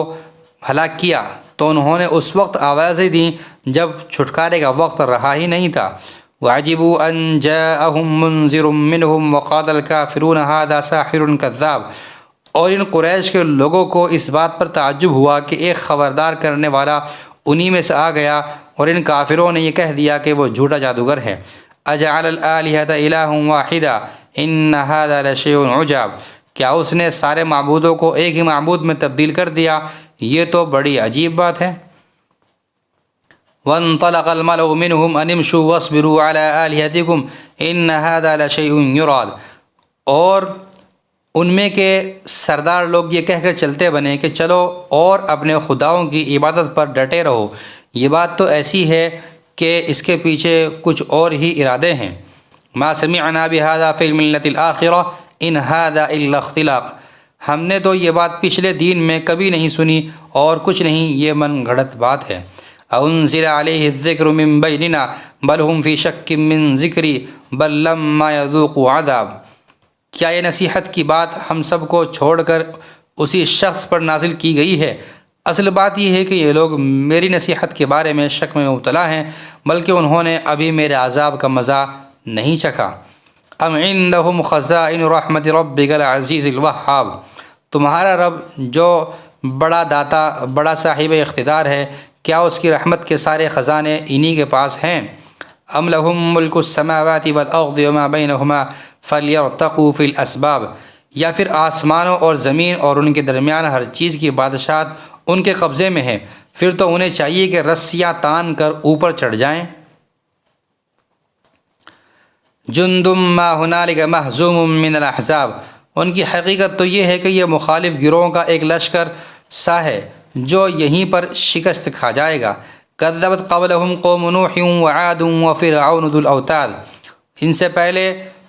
ہلاک کیا تو انہوں نے اس وقت آوازیں دیں جب چھٹکارے کا وقت رہا ہی نہیں تھا۔ وعجبوا ان جاءہم منذر منہم وقال الکافرون ھذا ساحر کذاب، اور ان قریش کے لوگوں کو اس بات پر تعجب ہوا کہ ایک خبردار کرنے والا انہی میں سے آ گیا، اور ان کافروں نے یہ کہہ دیا کہ وہ جھوٹا جادوگر ہے۔ اجعل الآلہۃ الہا واحدا ان ھذا لشیء عجاب، کیا اس نے سارے معبودوں کو ایک ہی معبود میں تبدیل کر دیا؟ یہ تو بڑی عجیب بات ہے۔ وانطلق الملأ منهم ان امشوا واصبروا على آلهتكم ان هذا لشيء يراد، اور ان میں کے سردار لوگ یہ کہہ کر چلتے بنے کہ چلو اور اپنے خداؤں کی عبادت پر ڈٹے رہو، یہ بات تو ایسی ہے کہ اس کے پیچھے کچھ اور ہی ارادے ہیں۔ ما سمعنا بهذا فی الملۃ الآخرہ ان هذا الا اختلاق، ہم نے تو یہ بات پچھلے دین میں کبھی نہیں سنی اور کچھ نہیں، یہ من گھڑت بات ہے۔ انزل علیہ الذکر من بیننا بل هم فی شک من ذکری بل لما یذوقوا عذاب، کیا یہ نصیحت کی بات ہم سب کو چھوڑ کر اسی شخص پر نازل کی گئی ہے؟ اصل بات یہ ہے کہ یہ لوگ میری نصیحت کے بارے میں شک میں مبتلا ہیں، بلکہ انہوں نے ابھی میرے عذاب کا مزہ نہیں چکھا۔ ام عندهم خزائن رحمت ربک العزیز الوہاب، تمہارا رب جو بڑا داتا، بڑا صاحب اقتدار ہے، کیا اس کی رحمت کے سارے خزانے انہی کے پاس ہیں؟ ام لہم ملک السماوات والارض وما بینہما فلیرتقوا فی الاسباب، یا پھر آسمانوں اور زمین اور ان کے درمیان ہر چیز کی بادشاہت ان کے قبضے میں ہے، پھر تو انہیں چاہیے کہ رسیاں تان کر اوپر چڑھ جائیں۔ جند ما ہنالک مہزوم من الاحزاب، ان کی حقیقت تو یہ ہے کہ یہ مخالف گروہوں کا ایک لشکر سا ہے جو یہیں پر شکست کھا جائے گا۔ کذبت قبلہم قوم نوح وعاد وفرعون ذو الاوتاد، ان سے پہلے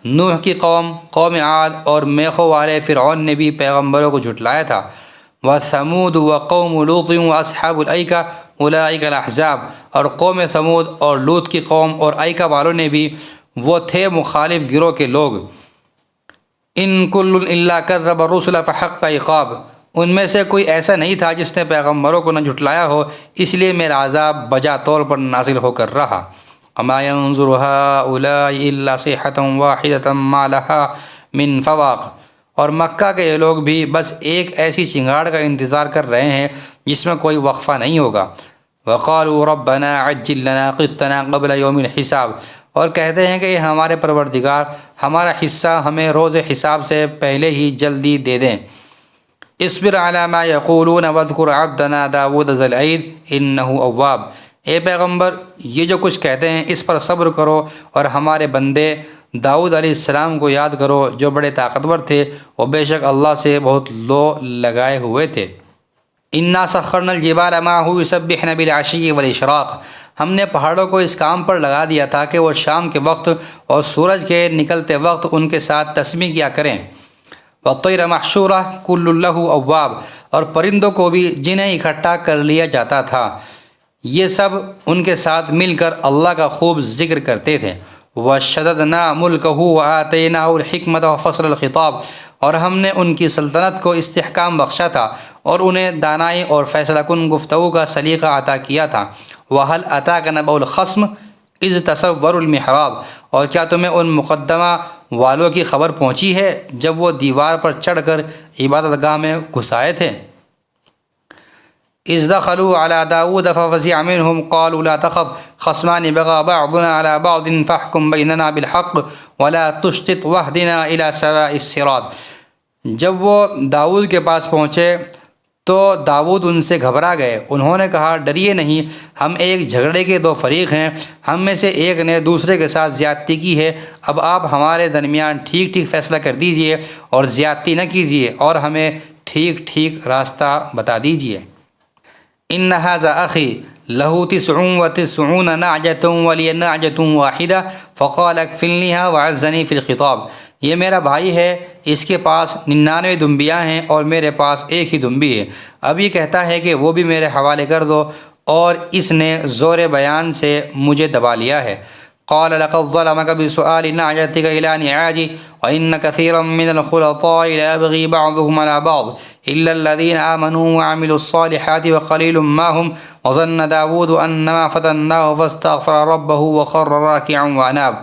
نوح کی قوم، قوم عاد اور میخوں والے فرعون نے بھی پیغمبروں کو جھٹلایا تھا۔ وثمود وقوم لوط واصحاب الایکہ اولئک الاحزاب، اور قوم ثمود اور لوط کی قوم اور ایکہ والوں نے بھی، وہ تھے مخالف گروہ کے لوگ۔ ان کل الا کذب الرسل فحق عقاب، ان میں سے کوئی ایسا نہیں تھا جس نے پیغمبروں کو نہ جھٹلایا ہو، اس لیے میرا عذاب بجا طور پر نازل ہو کر رہا۔ اما ينظر هؤلاء الا صيحة واحدة ما لها من فواق، اور مکہ کے یہ لوگ بھی بس ایک ایسی چنگاڑ کا انتظار کر رہے ہیں جس میں کوئی وقفہ نہیں ہوگا۔ وقالوا ربنا عجل لنا قطنا قبل يوم الحساب، اور کہتے ہیں کہ یہ ہمارے پروردگار ہمارا حصہ ہمیں روز حساب سے پہلے ہی جلدی دے دیں۔ اصبر علی ما یقولون واذکر عبدنا داود ذا العید انہ اواب، اے پیغمبر یہ جو کچھ کہتے ہیں اس پر صبر کرو اور ہمارے بندے داؤد علیہ السلام کو یاد کرو جو بڑے طاقتور تھے، وہ بے شک اللہ سے بہت لو لگائے ہوئے تھے۔ انا سخرنا الجبال معه یسبحن بالعشی والاشراق، ہم نے پہاڑوں کو اس کام پر لگا دیا تھا کہ وہ شام کے وقت اور سورج کے نکلتے وقت ان کے ساتھ تسبیح کیا کریں۔ والطیر محشورہ کل لہ اواب، اور پرندوں کو بھی جنہیں اکٹھا کر لیا جاتا تھا، یہ سب ان کے ساتھ مل کر اللہ کا خوب ذکر کرتے تھے۔ وشددنا ملکہ وآتیناہ الحکمت وفصل الخطاب، اور ہم نے ان کی سلطنت کو استحکام بخشا تھا اور انہیں دانائی اور فیصلہ کن گفتگو کا سلیقہ عطا کیا تھا۔ وَهَلْ أَتَاكَ نَبَأُ الْخَصْمِ اِذْ تَصَوَّرُوا الْمِحْرَابَ، اور کیا تمہیں ان مقدمہ والوں کی خبر پہنچی ہے جب وہ دیوار پر چڑھ کر عبادت گاہ میں گھس آئے تھے؟ اذ دخلوا على داود ففزع منهم قالوا لا تخف خصمان بغى بعضنا على بعض فاحكم بيننا بالحق ولا تشطط واهدنا الى سواء الصراط، جب وہ داؤد کے پاس پہنچے تو داؤد ان سے گھبرا گئے، انہوں نے کہا ڈریے نہیں، ہم ایک جھگڑے کے دو فریق ہیں، ہم میں سے ایک نے دوسرے کے ساتھ زیادتی کی ہے، اب آپ ہمارے درمیان ٹھیک ٹھیک فیصلہ کر دیجئے اور زیادتی نہ کیجیے اور ہمیں ٹھیک ٹھیک راستہ بتا دیجیے۔ ان هذا اخی له 99 نعجة ولی نعجة واحدة فقال اكفلنیها وعزنی فی الخطاب، یہ میرا بھائی ہے، اس کے پاس 99 دمبیاں ہیں اور میرے پاس ایک ہی دمبی ہے، اب یہ کہتا ہے کہ وہ بھی میرے حوالے کر دو، اور اس نے زور بیان سے مجھے دبا لیا ہے۔ قال لقد ظلمك بسؤال نعجتك إلى نعاجه وإن كثيرا من الخلطاء ليبغي بعضهم على بعض إلا الذين آمنوا وعملوا الصالحات وقليل ما هم وظن داود أنما فتناه فاستغفر ربه وخر راكعا وأناب،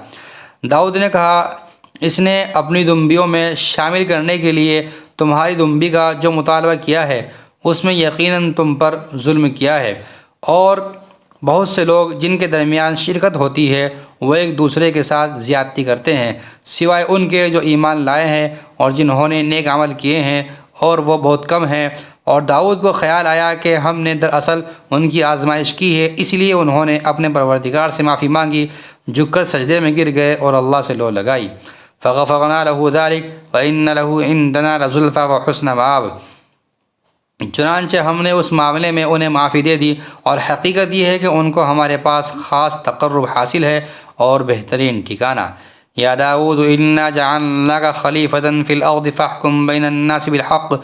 داؤد نے کہا اس نے اپنی دمبیوں میں شامل کرنے کے لیے تمہاری دمبی کا جو مطالبہ کیا ہے اس میں یقیناً تم پر ظلم کیا ہے، اور بہت سے لوگ جن کے درمیان شرکت ہوتی ہے وہ ایک دوسرے کے ساتھ زیادتی کرتے ہیں سوائے ان کے جو ایمان لائے ہیں اور جنہوں نے نیک عمل کیے ہیں، اور وہ بہت کم ہیں۔ اور داؤد کو خیال آیا کہ ہم نے دراصل ان کی آزمائش کی ہے، اس لیے انہوں نے اپنے پروردگار سے معافی مانگی، جھک کر سجدے میں گر گئے اور اللہ سے لو لگائی۔ فغفرنا له ذلك وإن له عندنا لزلفى وحسن مآب۔ چنانچہ ہم نے اس معاملے میں انہیں معافی دے دی، اور حقیقت یہ ہے کہ ان کو ہمارے پاس خاص تقرب حاصل ہے اور بہترین ٹھکانہ۔ یا داؤد انا جعلناک خلیفۃ فی الارض فاحکم بین الناس بالحق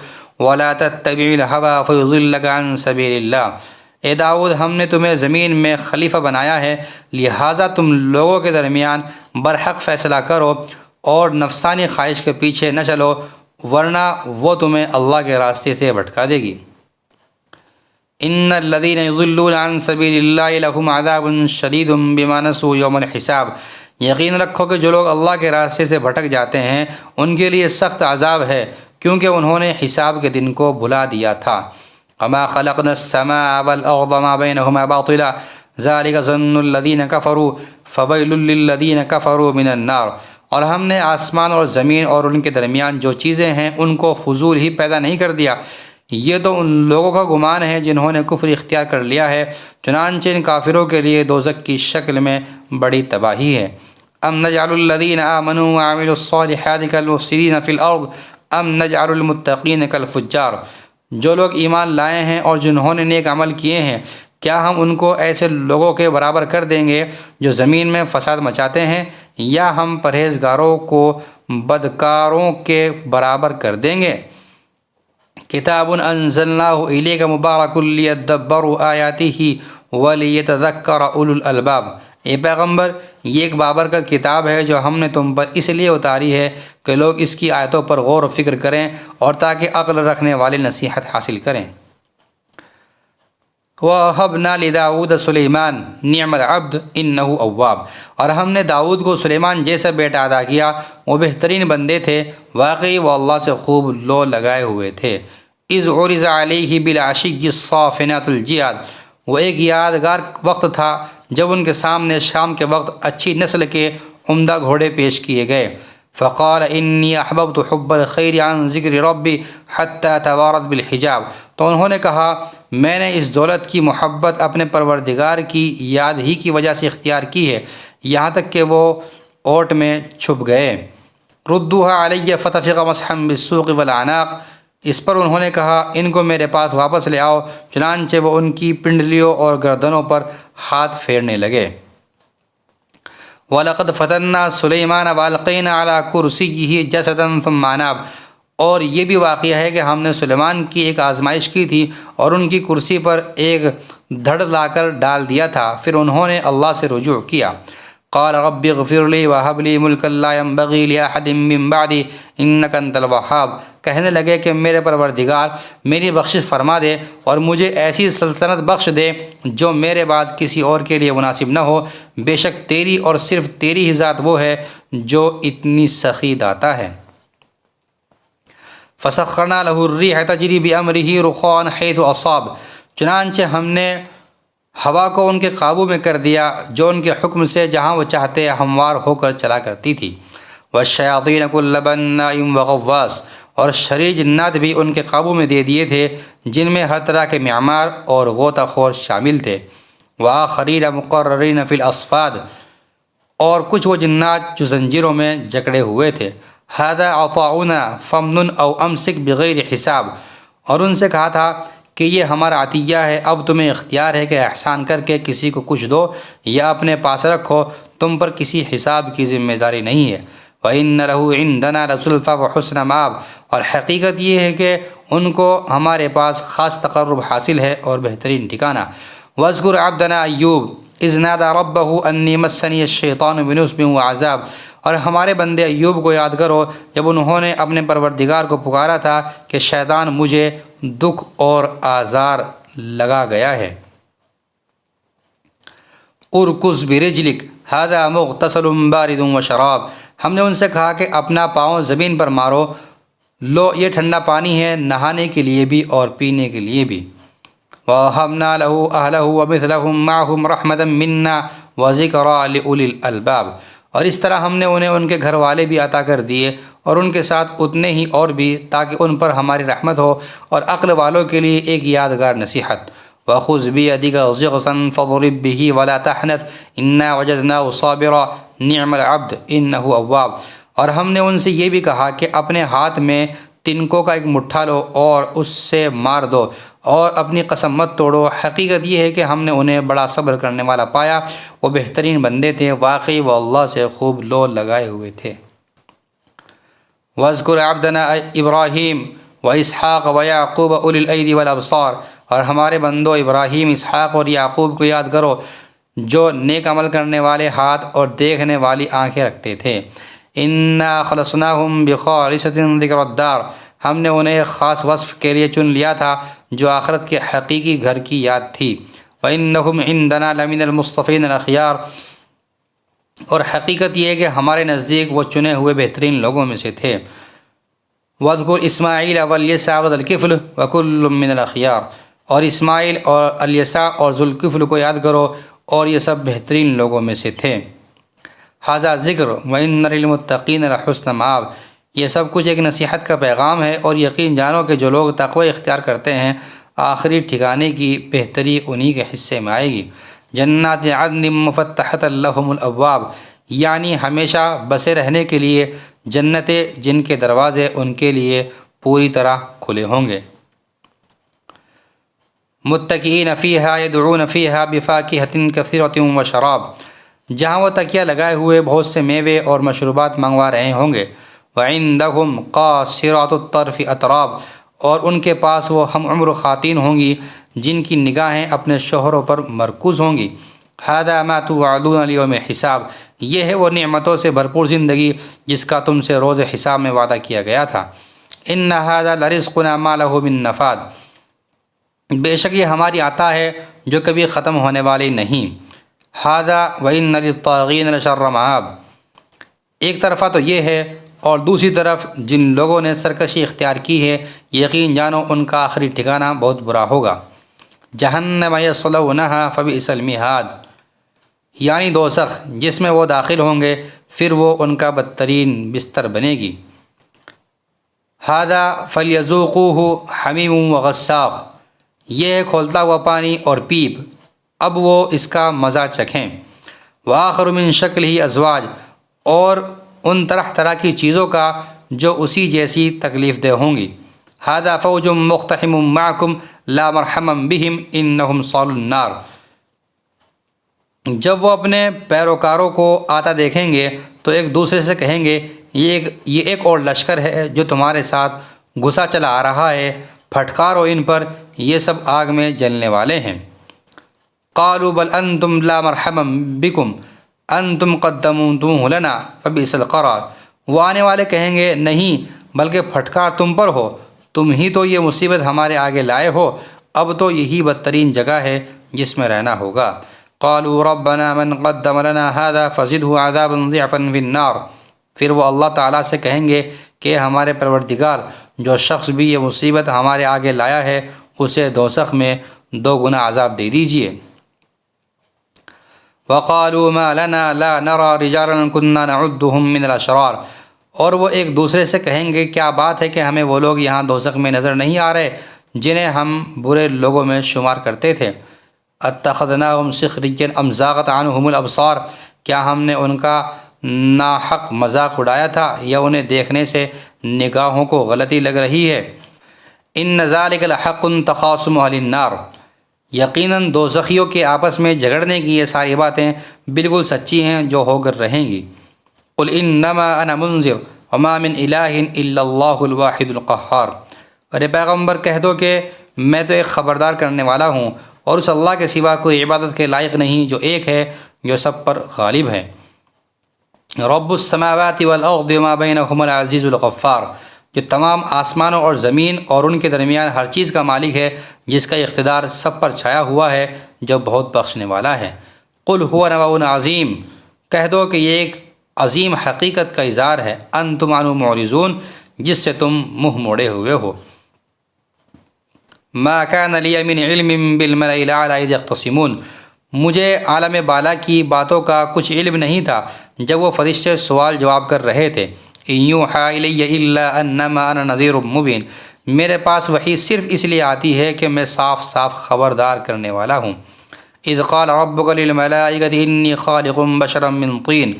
ولا تتبع الہوی فیضلک عن سبیل اللہ۔ اے داؤد، ہم نے تمہیں زمین میں خلیفہ بنایا ہے، لہٰذا تم لوگوں کے درمیان برحق فیصلہ کرو اور نفسانی خواہش کے پیچھے نہ چلو، ورنہ وہ تمہیں اللہ کے راستے سے بھٹکا دے گی۔ ان الذین یضلون عن سبیل اللہ لہم عذاب شدید بما نسوا یوم الحساب۔ یقین رکھو کہ جو لوگ اللہ کے راستے سے بھٹک جاتے ہیں ان کے لیے سخت عذاب ہے، کیونکہ انہوں نے حساب کے دن کو بھلا دیا تھا۔ وما خلقنا السماء والارض ما بینہما باطلا ذلک ظن الذین کفروا فویل للذین کفروا من النار۔ اور ہم نے آسمان اور زمین اور ان کے درمیان جو چیزیں ہیں ان کو فضول ہی پیدا نہیں کر دیا، یہ تو ان لوگوں کا گمان ہے جنہوں نے کفر اختیار کر لیا ہے، چنانچہ ان کافروں کے لیے دوزخ کی شکل میں بڑی تباہی ہے۔ ام نجعل الذین آمنوا وعملوا الصالحات کالمفسدین فی الارض ام نجعل المتقین کالفجار۔ جو لوگ ایمان لائے ہیں اور جنہوں نے نیک عمل کیے ہیں، کیا ہم ان کو ایسے لوگوں کے برابر کر دیں گے جو زمین میں فساد مچاتے ہیں، یا ہم پرہیزگاروں کو بدکاروں کے برابر کر دیں گے؟ کتاب انزلناہ الیک مبارک لیدبروا آیاتہ ولیتذکر اولو الالباب۔ اے پیغمبر، یہ ایک بابرکت کتاب ہے جو ہم نے تم پر اس لیے اتاری ہے کہ لوگ اس کی آیتوں پر غور و فکر کریں اور تاکہ عقل رکھنے والے نصیحت حاصل کریں۔ وَوَهَبْنَا لِدَاوُودَ سُلَيْمَانَ نِعْمَ الْعَبْدُ إِنَّهُ أَوَّابٌ۔ اور ہم نے داؤد کو سلیمان جیسا بیٹا عطا کیا، وہ بہترین بندے تھے، واقعی وہ اللہ سے خوب لو لگائے ہوئے تھے۔ اِذْ عُرِضَ عَلَيْهِ بِالْعَشِيِّ الصَّافِنَاتِ الْجِيَادُ۔ وہ ایک یادگار وقت تھا جب ان کے سامنے شام کے وقت اچھی نسل کے عمدہ گھوڑے پیش کیے گئے۔ فقال انی احببت حب الخیر عن ذکر ربی حتی توارت بالحجاب۔ تو انہوں نے کہا، میں نے اس دولت کی محبت اپنے پروردگار کی یاد ہی کی وجہ سے اختیار کی ہے، یہاں تک کہ وہ اوٹ میں چھپ گئے۔ ردوها علی فتفق مسحا بالسوق والاعناق۔ اس پر انہوں نے کہا، ان کو میرے پاس واپس لے آؤ، چنانچہ وہ ان کی پنڈلیوں اور گردنوں پر ہاتھ پھیرنے لگے۔ وَلَقَدْ فَتَنَّا سُلَيْمَانَ وَأَلْقَيْنَا عَلَى كُرْسِيِّهِ جَسَدًا ثُمَّ أَنَابَ۔ اور یہ بھی واقعہ ہے کہ ہم نے سلیمان کی ایک آزمائش کی تھی اور ان کی کرسی پر ایک دھڑ لا کر ڈال دیا تھا، پھر انہوں نے اللہ سے رجوع کیا۔ قال رب اغفر لی وہب لی ملکا لا ينبغی لأحد من بعدی انک انت الوہاب۔ کہنے لگے کہ میرے پروردگار، میری بخشش فرما دے اور مجھے ایسی سلطنت بخش دے جو میرے بعد کسی اور کے لیے مناسب نہ ہو، بے شک تیری اور صرف تیری ہی ذات وہ ہے جو اتنی سخی داتا ہے۔ فسخرنا له الریح تجری بامرہ رخاء حیث اصاب۔ چنانچہ ہم نے ہوا کو ان کے قابو میں کر دیا جو ان کے حکم سے جہاں وہ چاہتے ہموار ہو کر چلا کرتی تھی۔ والشیاطین کل بناء وغواص۔ اور شریر جنات بھی ان کے قابو میں دے دیے تھے جن میں ہر طرح کے معمار اور غوطہ خور شامل تھے۔ وآخرین مقررین فی الاصفاد۔ اور کچھ وہ جنات جو زنجیروں میں جکڑے ہوئے تھے۔ ھذا عطاؤنا فمنن او امسک بغیر حساب۔ اور ان سے کہا تھا کہ یہ ہمارا عطیہ ہے، اب تمہیں اختیار ہے کہ احسان کر کے کسی کو کچھ دو یا اپنے پاس رکھو، تم پر کسی حساب کی ذمہ داری نہیں ہے۔ وَإِنَّ لَهُ عِندَنَا لَزُلْفَىٰ وَحُسْنَ مَآبٍ۔ اور حقیقت یہ ہے کہ ان کو ہمارے پاس خاص تقرب حاصل ہے اور بہترین ٹھکانہ۔ وَاذْكُرْ عَبْدَنَا أَيُّوبَ إِذْ نَادَىٰ رَبَّهُ أَنِّي مَسَّنِيَ الشَّيْطَانُ بِنُصْبٍ وَعَذَابٍ۔ اور ہمارے بندے ایوب کو یاد کرو جب انہوں نے اپنے پروردگار کو پکارا تھا کہ شیطان مجھے دکھ اور آزار لگا گیا ہے۔ ارکض برجلک ھذا مغتسل بارد وشراب۔ ہم نے ان سے کہا کہ اپنا پاؤں زمین پر مارو، لو یہ ٹھنڈا پانی ہے نہانے کے لیے بھی اور پینے کے لیے بھی۔ وَوَهَبْنَا لَهُ أَهْلَهُ وَمِثْلَهُم مَّعَهُمْ رَحْمَةً مِنَّا وَذِكْرَىٰ لِأُولِي الْأَلْبَابِ۔ اور اس طرح ہم نے انہیں ان کے گھر والے بھی عطا کر دیے اور ان کے ساتھ اتنے ہی اور بھی، تاکہ ان پر ہماری رحمت ہو اور عقل والوں کے لیے ایک یادگار نصیحت۔ وَخُذْ بِيَدِكَ ضِغْثًا فَاضْرِب بِّهِ وَلَا تَحْنَثْ إِنَّا وَجَدْنَاهُ صَابِرًا نِعْمَ الْعَبْدُ إِنَّهُ أَوَّابٌ۔ اور ہم نے ان سے یہ بھی کہا کہ اپنے ہاتھ میں تنکوں کا ایک مٹھا لو اور اس سے مار دو اور اپنی قسم مت توڑو، حقیقت یہ ہے کہ ہم نے انہیں بڑا صبر کرنے والا پایا، وہ بہترین بندے تھے، واقعی وہ اللہ سے خوب لو لگائے ہوئے تھے۔ وَاذْكُرْ عَبْدَنَا إِبْرَاهِيمَ وَإِسْحَاقَ وَيَعْقُوبَ أُولِي الْأَيْدِي وَالْأَبْصَارِ، اور ہمارے بندوں ابراہیم، اسحاق اور یعقوب کو یاد کرو جو نیک عمل کرنے والے ہاتھ اور دیکھنے والی آنکھیں رکھتے تھے۔ اِنَّا خَلَصْنَاهُمْ بِخَالِصَةٍ ذِكْرَى الدَّارِ، ہم نے انہیں ایک خاص وصف کے لیے چن لیا تھا جو آخرت کے حقیقی گھر کی یاد تھی۔ وَإِنَّهُمْ عِندَنَا لَمِنَ الْمُصْطَفَيْنَ الْأَخْيَارِ، اور حقیقت یہ ہے کہ ہمارے نزدیک وہ چنے ہوئے بہترین لوگوں میں سے تھے۔ وَاذْكُرْ إِسْمَاعِيلَ وَالْيَسَعَ وَذَا الْكِفْلِ وَكُلٌّ مِّنَ الْأَخْيَارِ، اور اسماعیل اور الیسع اور ذوالکفل کو یاد کرو اور یہ سب بہترین لوگوں میں سے تھے۔ ھذا ذکر وَإِنَّ لِلْمُتَّقِينَ لَحُسْنَ مآب، یہ سب کچھ ایک نصیحت کا پیغام ہے، اور یقین جانو کہ جو لوگ تقوی اختیار کرتے ہیں آخری ٹھکانے کی بہتری انہی کے حصے میں آئے گی۔ جنات عدن مفتحۃ لہم الابواب، یعنی ہمیشہ بسے رہنے کے لیے جنتیں جن کے دروازے ان کے لیے پوری طرح کھلے ہوں گے۔ متکئین فیہا یدعون فیہا بفاکہۃ کثیرۃ وشراب، جہاں وہ تکیہ لگائے ہوئے بہت سے میوے اور مشروبات منگوا رہے ہوں گے۔ وعندہم قاصرات الطرف اتراب، اور ان کے پاس وہ ہم عمر خواتین ہوں گی جن کی نگاہیں اپنے شوہروں پر مرکوز ہوں گی۔ ھذا ما توعدون لیوم حساب، یہ ہے وہ نعمتوں سے بھرپور زندگی جس کا تم سے روز حساب میں وعدہ کیا گیا تھا۔ ان ھذا لرزقنا ما لہ من نفاد، بے شک یہ ہماری عطا ہے جو کبھی ختم ہونے والی نہیں۔ ھذا وان للطاغین لشر مآب، ایک طرفہ تو یہ ہے، اور دوسری طرف جن لوگوں نے سرکشی اختیار کی ہے یقین جانو ان کا آخری ٹھکانہ بہت برا ہوگا۔ جہنم یصلونھا فبئس المہاد، یعنی دوزخ جس میں وہ داخل ہوں گے پھر وہ ان کا بدترین بستر بنے گی۔ ھذا فلیذوقوہ حمیم وغساق، یہ ہے کھولتا ہوا پانی اور پیپ، اب وہ اس کا مزہ چکھیں۔ وآخر من شکلہ ازواج، اور ان طرح طرح کی چیزوں کا جو اسی جیسی تکلیف دہ ہوں گی۔ ھذا فوج مقتحم معکم لا مرحما بہم انہم صالوا النار، جب وہ اپنے پیروکاروں کو آتا دیکھیں گے تو ایک دوسرے سے کہیں گے یہ ایک اور لشکر ہے جو تمہارے ساتھ گھسا چلا آ رہا ہے، پھٹکارو ان پر، یہ سب آگ میں جلنے والے ہیں۔ قالوا بل انتم لا مرحبا بکم انتم قدمتموہ لنا فبئس القرار، وہ آنے والے کہیں گے نہیں بلکہ پھٹکار تم پر ہو، تم ہی تو یہ مصیبت ہمارے آگے لائے ہو، اب تو یہی بدترین جگہ ہے جس میں رہنا ہوگا۔ قالوا ربنا من قدم لنا هذا فزده عذابا ضعفا في النار، پھر وہ اللہ تعالیٰ سے کہیں گے کہ ہمارے پروردگار جو شخص بھی یہ مصیبت ہمارے آگے لایا ہے اسے دوزخ میں 2 گنا عذاب دے دیجیے۔ وقالوا ما لنا لا نرى رجالا كنا نعدهم من الاشرار، اور وہ ایک دوسرے سے کہیں گے کیا بات ہے کہ ہمیں وہ لوگ یہاں دوزخ میں نظر نہیں آ رہے جنہیں ہم برے لوگوں میں شمار کرتے تھے۔ اتخذناهم سخريا ام زاغت عنهم الابصار، کیا ہم نے ان کا ناحق مذاق اڑایا تھا یا انہیں دیکھنے سے نگاہوں کو غلطی لگ رہی ہے۔ ان ذلك لحق تخاصم اہل النار، یقیناً دوزخیوں کے آپس میں جھگڑنے کی یہ ساری باتیں بالکل سچی ہیں جو ہو کر رہیں گی۔ قل انما انا منذر وما من الہ الا اللہ الواحد القہار، ارے پیغمبر کہہ دو کہ میں تو ایک خبردار کرنے والا ہوں اور اس اللہ کے سوا کوئی عبادت کے لائق نہیں جو ایک ہے جو سب پر غالب ہے۔ رب السماوات والارض وما بینہما العزیز الغفار، جو تمام آسمانوں اور زمین اور ان کے درمیان ہر چیز کا مالک ہے، جس کا اقتدار سب پر چھایا ہوا ہے، جو بہت بخشنے والا ہے۔ قل هو نبأ عظیم، کہہ دو کہ یہ ایک عظیم حقیقت کا اظہار ہے، انتم عنہ معرضون، جس سے تم منہ موڑے ہوئے ہو۔ ما كان لی من علم بالملأ الاعلی اذ یختصمون، مجھے عالم بالا کی باتوں کا کچھ علم نہیں تھا جب وہ فرشتے سوال جواب کر رہے تھے۔ ان یوحی الی الا انما انا نذیر مبین، میرے پاس وحی صرف اس لیے آتی ہے کہ میں صاف صاف خبردار کرنے والا ہوں۔ اذ قال ربک للملائکۃ انی خالق بشرا من طین،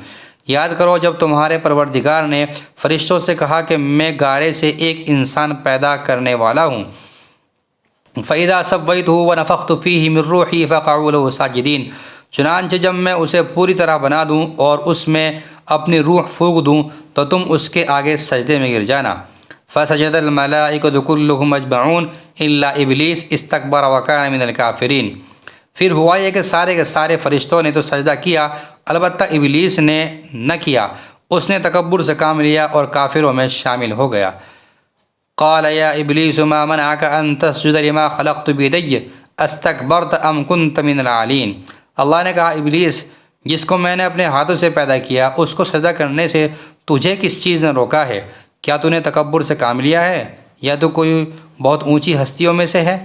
یاد کرو جب تمہارے پروردگار نے فرشتوں سے کہا کہ میں گارے سے ایک انسان پیدا کرنے والا ہوں۔ فَإِذَا سَوَّيْتُهُ وَنَفَخْتُ فِيهِ مِن رُّوحِي فَقَعُوا لَهُ سَاجِدِينَ، چنانچہ جب میں اسے پوری طرح بنا دوں اور اس میں اپنی روح پھونک دوں تو تم اس کے آگے سجدے میں گر جانا۔ فَسَجَدَ الْمَلَائِكَةُ كُلُّهُمْ أَجْمَعُونَ إِلَّا إِبْلِيسَ اسْتَكْبَرَ وَكَانَ مِنَ الْكَافِرِينَ۔ پھر ہوا یہ کہ سارے کے سارے فرشتوں نے تو سجدہ کیا، البتہ ابلیس نے نہ کیا، اس نے تکبر سے کام لیا اور کافروں میں شامل ہو گیا۔ قال یا ابلیس ما منعك ان تسجد لما خلقت بيدي استكبرت ام كنت من العالين۔ اللہ نے کہا ابلیس، جس کو میں نے اپنے ہاتھوں سے پیدا کیا اس کو سجدہ کرنے سے تجھے کس چیز نے روکا ہے؟ کیا تو نے تکبر سے کام لیا ہے یا تو کوئی بہت اونچی ہستیوں میں سے ہے؟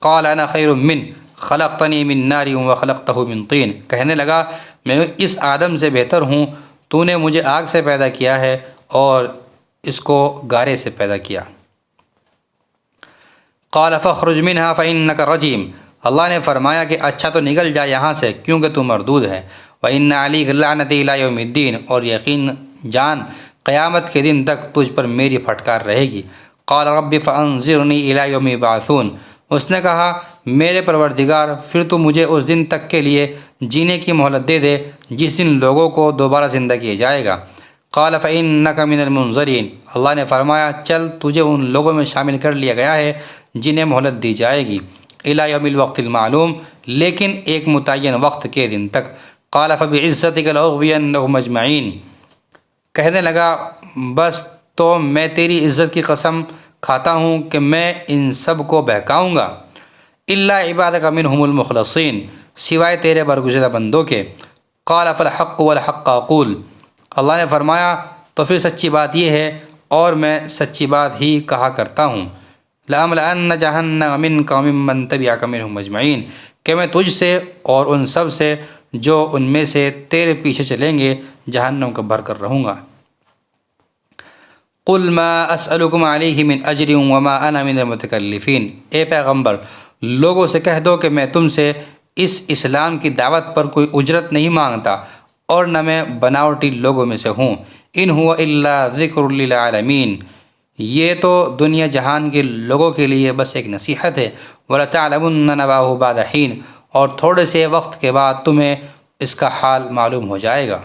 قال انا خیر من خلقتنی من نار وخلقتہ من طین، کہنے لگا میں اس آدم سے بہتر ہوں، تو نے مجھے آگ سے پیدا کیا ہے اور اس کو گارے سے پیدا کیا۔ قال فاخرج منها فإنك رجیم، اللہ نے فرمایا کہ اچھا تو نکل جا یہاں سے کیونکہ تو مردود ہے۔ وإن عليك لعنتي إلى يوم الدین، اور یقین جان قیامت کے دن تک تجھ پر میری پھٹکار رہے گی۔ قال رب فأنظرني إلى يوم يبعثون، اس نے کہا میرے پروردگار پھر تو مجھے اس دن تک کے لیے جینے کی مہلت دے دے جس دن لوگوں کو دوبارہ زندہ کیا جائے گا۔ قال فإنك من المنظرین، اللہ نے فرمایا چل تجھے ان لوگوں میں شامل کر لیا گیا ہے جنہیں مہلت دی جائے گی، الی یوم الوقت المعلوم، لیکن ایک متعین وقت کے دن تک۔ قال فبعزتک لأغوینہم اجمعین، کہنے لگا بس تو میں تیری عزت کی قسم کھاتا ہوں کہ میں ان سب کو بہکاؤں گا، الا عبادک منہم المخلصین، سوائے تیرے برگزیدہ بندوں کے۔ قال فالحق والحق اقول، اللہ نے فرمایا تو پھر سچی بات یہ ہے اور میں سچی بات ہی کہا کرتا ہوں، لأملأن جہنم منک وممن تبعک منہم اجمعین، کہ میں تجھ سے اور ان سب سے جو ان میں سے تیرے پیچھے چلیں گے جہنم کو بھر کر رہوں گا۔ قل ما اسألکم علیہ من اجر وما انا من المتکلفین، اے پیغمبر لوگوں سے کہہ دو کہ میں تم سے اس اسلام کی دعوت پر کوئی اجرت نہیں مانگتا اور نہ میں بناوٹی لوگوں میں سے ہوں، ان هو الا ذکر للعالمین، یہ تو دنیا جہان کے لوگوں کے لیے بس ایک نصیحت ہے، وَلَتَعْلَمُنَّ نَبَأَهُ بَعْدَ حِینٍ، اور تھوڑے سے وقت کے بعد تمہیں اس کا حال معلوم ہو جائے گا۔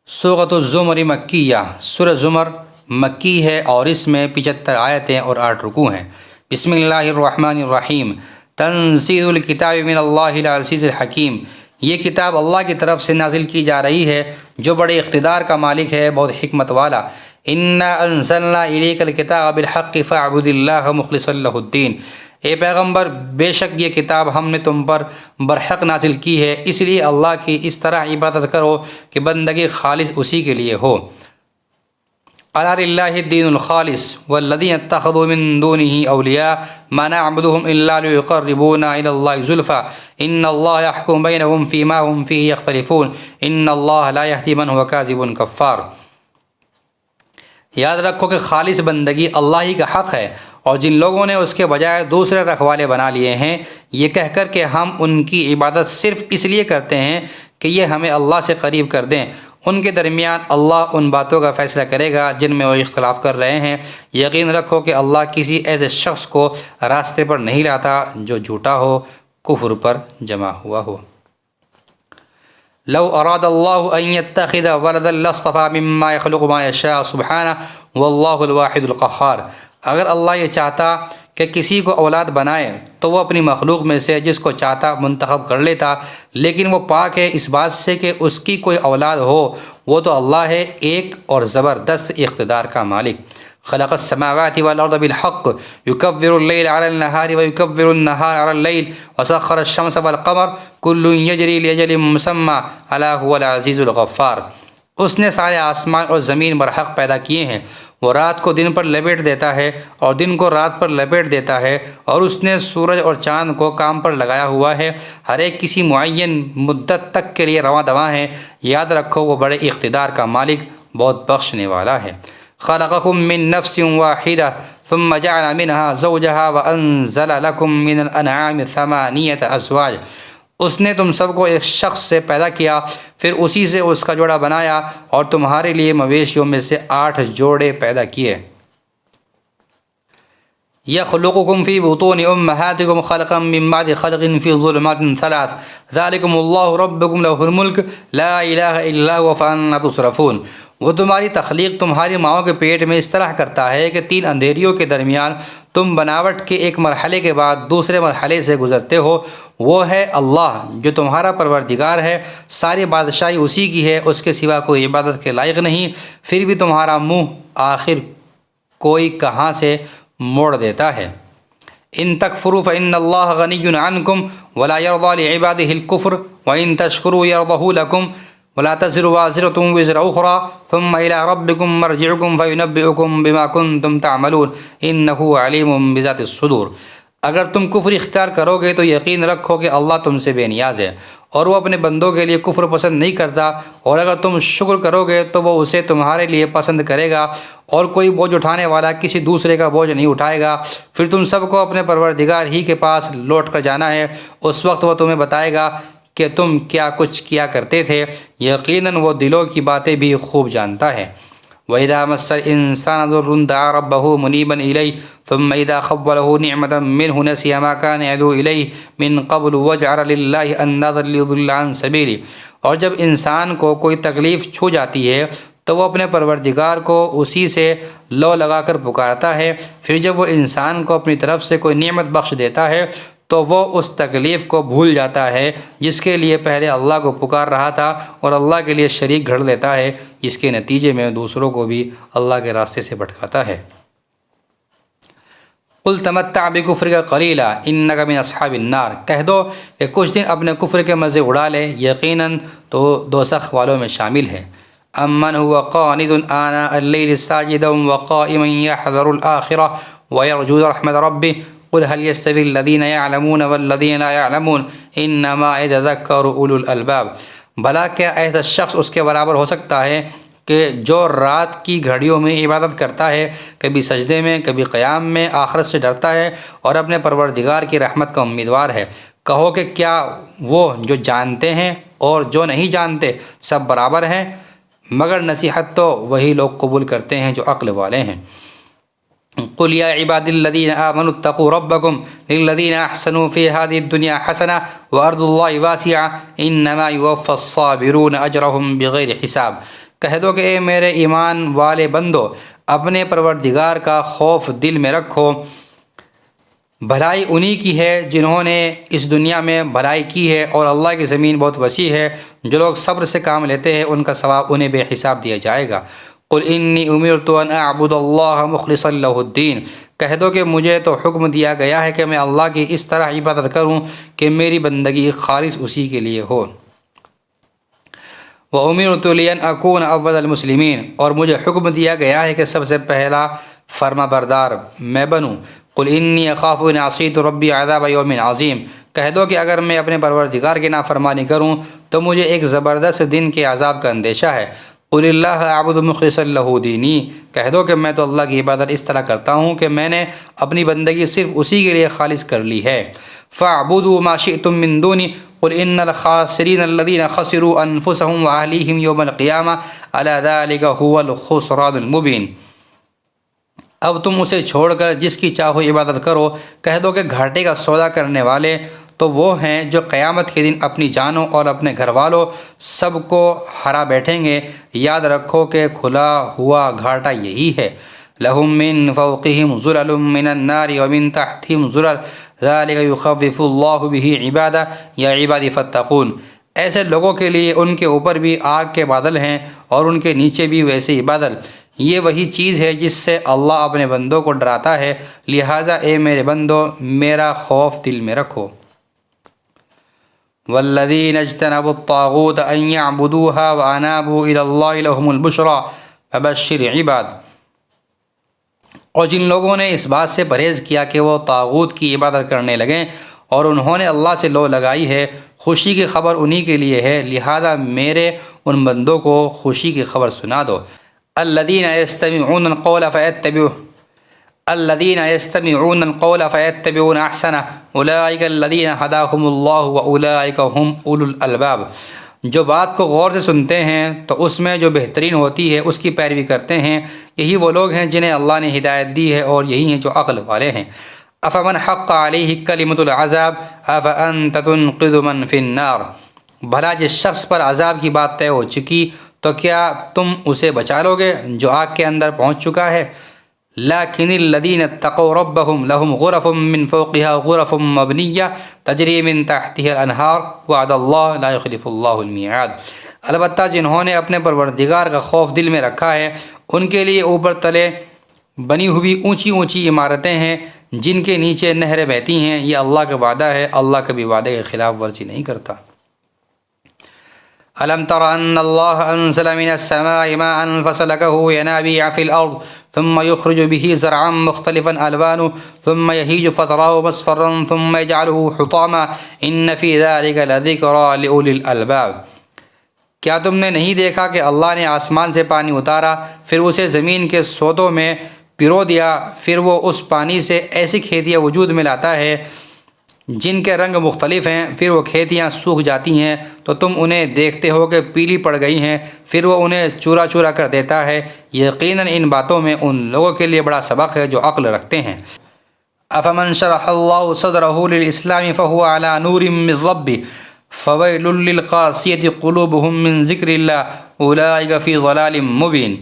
سورۃ الزمر مکیہ، سورہ زمر مکی ہے اور اس میں 75 آیتیں اور 8 رکوع ہیں۔ بسم اللہ الرحمن الرحیم، تنزیل الکتاب من اللہ العزیز الحکیم، یہ کتاب اللہ کی طرف سے نازل کی جا رہی ہے جو بڑے اقتدار کا مالک ہے، بہت حکمت والا۔ انا انزلنا الیک الکتاب بالحق فاعبد اللہ مخلصا لہ الدین، اے پیغمبر بے شک یہ کتاب ہم نے تم پر برحق نازل کی ہے، اس لیے اللہ کی اس طرح عبادت کرو کہ بندگی خالص اسی کے لیے ہو۔ الا للہ الدین الخالص والذین اتخذوا من دونه اولیاء ما نعبدهم الا ليقربونا الى اللہ زلفى ان اللہ يحكم بینهم فيما هم فيه يختلفون ان اللہ لا يهدي من هو كاذب کفار۔ یاد رکھو کہ خالص بندگی اللہ ہی کا حق ہے، اور جن لوگوں نے اس کے بجائے دوسرے رکھوالے بنا لیے ہیں یہ کہہ کر کہ ہم ان کی عبادت صرف اس لیے کرتے ہیں کہ یہ ہمیں اللہ سے قریب کر دیں، ان کے درمیان اللہ ان باتوں کا فیصلہ کرے گا جن میں وہ اختلاف کر رہے ہیں۔ یقین رکھو کہ اللہ کسی ایسے شخص کو راستے پر نہیں لاتا جو جھوٹا ہو، کفر پر جمع ہوا ہو۔ لو اراد اللہ ان یتخذ ولدا لاصطفى مما يخلق ما یشاء سبحانہ واللہ الواحد القہار، اگر اللہ یہ چاہتا کہ کسی کو اولاد بنائے تو وہ اپنی مخلوق میں سے جس کو چاہتا منتخب کر لیتا، لیکن وہ پاک ہے اس بات سے کہ اس کی کوئی اولاد ہو، وہ تو اللہ ہے ایک اور زبردست اقتدار کا مالک۔ خلق السماوات والارض بالحق يكبر الليل على النهار ويكبر النهار على الليل وسخر الشمس والقمر كل يجري لأجل مسمى الا هو العزيز الغفار، اس نے سارے آسمان اور زمین برحق پیدا کیے ہیں، وہ رات کو دن پر لپیٹ دیتا ہے اور دن کو رات پر لپیٹ دیتا ہے، اور اس نے سورج اور چاند کو کام پر لگایا ہوا ہے، ہر ایک کسی معین مدت تک کے لیے رواں دواں ہے۔ یاد رکھو وہ بڑے اقتدار کا مالک بہت بخشنے والا ہے۔ خلقکم من نفس واحدہ ثم جعل منها زوجها وانزل لکم من الانعام ثمانیة ازواج، اس نے تم سب کو ایک شخص سے پیدا کیا، پھر اسی سے اس کا جوڑا بنایا، اور تمہارے لیے مویشیوں میں سے 8 جوڑے پیدا کیے۔ يخلقكم في بطون أمهاتكم خلقا من بعد خلق في ظلمات 3 ذلكم الله ربكم له الملك لا إله إلا هو فأنى تصرفون۔ وہ تمہاری تخلیق تمہاری ماؤں کے پیٹ میں اس طرح کرتا ہے کہ 3 اندھیریوں کے درمیان تم بناوٹ کے ایک مرحلے کے بعد دوسرے مرحلے سے گزرتے ہو۔ وہ ہے اللہ جو تمہارا پروردگار ہے، ساری بادشاہی اسی کی ہے، اس کے سوا کوئی عبادت کے لائق نہیں، پھر بھی تمہارا منہ آخر کوئی کہاں سے موڑ دیتا ہے۔ ان تکفروا فإن اللہ غنی عنکم ولا یرضی لعباده الکفر وإن تشکروا یرضه لکم ولا تزر وازرة وزر أخرى ثم إلى ربكم مرجعكم فينبئكم بما كنتم تعملون إنه عليم بذات الصدور۔ اگر تم کفر اختیار کرو گے تو یقین رکھو کہ اللہ تم سے بے نیاز ہے، اور وہ اپنے بندوں کے لیے کفر پسند نہیں کرتا، اور اگر تم شکر کرو گے تو وہ اسے تمہارے لیے پسند کرے گا، اور کوئی بوجھ اٹھانے والا کسی دوسرے کا بوجھ نہیں اٹھائے گا۔ پھر تم سب کو اپنے پروردگار ہی کے پاس لوٹ کر جانا ہے، اس وقت وہ تمہیں بتائے گا کہ تم کیا کچھ کیا کرتے تھے، یقیناً وہ دلوں کی باتیں بھی خوب جانتا ہے۔ وَإِذَا مَسَّ الْإِنسَانَ ضُرٌّ دَعَا رَبَّهُ مُنِيبًا إِلَيْهِ ثُمَّ إِذَا خَوَّلَهُ نِعْمَةً مِّنْهُ نَسِيَ مَا كَانَ يَدْعُو إِلَيْهِ مِن قَبْلُ وَجَعَلَ لِلَّهِ أَندَادًا لِيُضِلَّ عَن سَبِيلِهِ۔ اور جب انسان کو کوئی تکلیف چھو جاتی ہے تو وہ اپنے پروردگار کو اسی سے لو لگا کر پکارتا ہے، پھر جب وہ انسان کو اپنی طرف سے کوئی نعمت بخش دیتا ہے تو وہ اس تکلیف کو بھول جاتا ہے جس کے لیے پہلے اللہ کو پکار رہا تھا، اور اللہ کے لیے شریک گھڑ لیتا ہے، جس کے نتیجے میں دوسروں کو بھی اللہ کے راستے سے بھٹکاتا ہے۔ قل تمتع بکفرک قلیلا انک من اصحاب النار، کہہ دو کہ کچھ دن اپنے کفر کے مزے اڑا لے، یقیناً تو دوزخ والوں میں شامل ہے۔ امن هو قانت آناء اللیل ساجدا وقائما یحذر الآخرہ ویرجو رحمت ربہ قل هل يستوي الذين يعلمون والذين لا يعلمون انما يتذكر اولو الالباب، بھلا کیا ایسا شخص اس کے برابر ہو سکتا ہے کہ جو رات کی گھڑیوں میں عبادت کرتا ہے، کبھی سجدے میں کبھی قیام میں، آخرت سے ڈرتا ہے اور اپنے پروردگار کی رحمت کا امیدوار ہے۔ کہو کہ کیا وہ جو جانتے ہیں اور جو نہیں جانتے سب برابر ہیں؟ مگر نصیحت تو وہی لوگ قبول کرتے ہیں جو عقل والے ہیں۔ قل یا عباد الذین آمنوا اتقوا ربکم للذین احسنوا فی هذه الدنیا حسنہ وارض اللہ واسعہ انما یوفی الصابرون اجرهم بغیر حساب، کہہ دو کہ اے میرے ایمان والے بندو، اپنے پروردگار کا خوف دل میں رکھو، بھلائی انہی کی ہے جنہوں نے اس دنیا میں بھلائی کی ہے، اور اللہ کی زمین بہت وسیع ہے، جو لوگ صبر سے کام لیتے ہیں ان کا ثواب انہیں بے حساب دیا جائے گا۔ قل انی امرت ان اعبد اللہ مخلصا لہ الدین، کہہ دو کہ مجھے تو حکم دیا گیا ہے کہ میں اللہ کی اس طرح عبادت کروں کہ میری بندگی خالص اسی کے لیے ہو۔ وَأُمِرْتُ لِأَنْ أَكُونَ أَوَّلَ الْمُسْلِمِينَ، اور مجھے حکم دیا گیا ہے کہ سب سے پہلا فرما بردار میں بنوں۔ قُلْ إِنِّي أَخَافُ إِنْ عَصَيْتُ رَبِّي عَذَابَ يَوْمٍ عَظِيمٍ، کہہ دو کہ اگر میں اپنے پروردگار کی نافرمانی کروں تو مجھے ایک زبردست دن کے عذاب کا اندیشہ ہے۔ قُلِ اللَّهَ أَعْبُدُ مُخْلِصًا لَهُ دِينِي، کہہ دو کہ میں تو اللہ کی عبادت اس طرح کرتا ہوں کہ میں نے اپنی بندگی صرف اسی کے لیے خالص کر لی ہے۔ فَاعْبُدُوا مَا شِئْتُم مِّن دُونِهِ قُلْ إِنَّ الْخَاسِرِينَ الَّذِينَ خَسِرُوا أَنفُسَهُمْ وَأَهْلِيهِمْ يَوْمَ الْقِيَامَةِ أَلَا ذَلِكَ هُوَ الْخُسْرَانُ الْمُبِينُ۔ اب تم اسے چھوڑ کر جس کی چاہو عبادت کرو، کہہ دو کہ گھاٹے کا سودا کرنے والے تو وہ ہیں جو قیامت کے دن اپنی جانوں اور اپنے گھر والوں سب کو ہرا بیٹھیں گے۔ یاد رکھو کہ کھلا ہوا گھاٹا یہی ہے۔ لَهُم مِّن فَوْقِهِمْ ظُلَلٌ مِّنَ النَّارِ وَمِن تَحْتِهِمْ ظُلَلٌ ذَلِكَ يُخَوِّفُ اللَّهُ بِهِ عِبَادَهُ يَا عِبَادِ فَاتَّقُونِ، ایسے لوگوں کے لیے ان کے اوپر بھی آگ کے بادل ہیں اور ان کے نیچے بھی ویسے ہی بادل، یہ وہی چیز ہے جس سے اللہ اپنے بندوں کو ڈراتا ہے، لہٰذا اے میرے بندو میرا خوف دل میں رکھو۔ والذین اجتنبوا الطاغوت ان يعبدوها وانابوا الى اللہ لهم البشرى فبشر عباد، اور جن لوگوں نے اس بات سے پرہیز کیا کہ وہ طاغوت کی عبادت کرنے لگیں اور انہوں نے اللہ سے لو لگائی ہے، خوشی کی خبر انہی کے لیے ہے، لہذا میرے ان بندوں کو خوشی کی خبر سنا دو۔ الذین یستمعون القول فیتبعون الذین یستمعون القول فیتبعون احسنہ اولئک الذین ہداہم اللہ واولئک هم اولو الالباب۔ جو بات کو غور سے سنتے ہیں تو اس میں جو بہترین ہوتی ہے اس کی پیروی کرتے ہیں، یہی وہ لوگ ہیں جنہیں اللہ نے ہدایت دی ہے اور یہی ہیں جو عقل والے ہیں۔ افمن حق علیہ کلمۃ العذاب افانت تنقذ من فی النار۔ بھلا جس شخص پر عذاب کی بات طے ہو چکی تو کیا تم اسے بچا لو گے جو آگ کے اندر پہنچ چکا ہے؟ لیکن الذین اتقوا ربهم لهم غرف من فوقها غرف مبنیہ تجری من تحتها الانہار وعد اللہ لا یخلف اللہ المیعاد۔ البتہ جنہوں نے اپنے پروردگار کا خوف دل میں رکھا ہے ان کے لیے اوپر تلے بنی ہوئی اونچی اونچی عمارتیں ہیں جن کے نیچے نہریں بہتی ہیں، یہ اللہ کا وعدہ ہے، اللہ کبھی وعدے کے خلاف ورزی نہیں کرتا۔ ألم تر أن الله أنزل من السماء ماء فسلكه ينابيع في الأرض ثم يخرج به زرعا مختلفا ألوانه ثم يهيج فتراه مصفرا ثم يجعله حطاما إن في ذلك لذكرى لأولي الألباب۔ کیا تم نے نہیں دیکھا کہ اللہ نے آسمان سے پانی اتارا، پھر اسے زمین کے سودوں میں پرو دیا، پھر وہ اس پانی سے ایسی کھیتیاں وجود میں لاتا ہے جن کے رنگ مختلف ہیں، پھر وہ کھیتیاں سوکھ جاتی ہیں تو تم انہیں دیکھتے ہو کہ پیلی پڑ گئی ہیں، پھر وہ انہیں چورا چورا کر دیتا ہے۔ یقیناً ان باتوں میں ان لوگوں کے لیے بڑا سبق ہے جو عقل رکھتے ہیں۔ افمن شرح اللہ صدرہ للاسلام فہو علی نور من ربہ فویل للقاسیۃ قلوبہم من ذکر اللہ اولئک فی ضلال مبین۔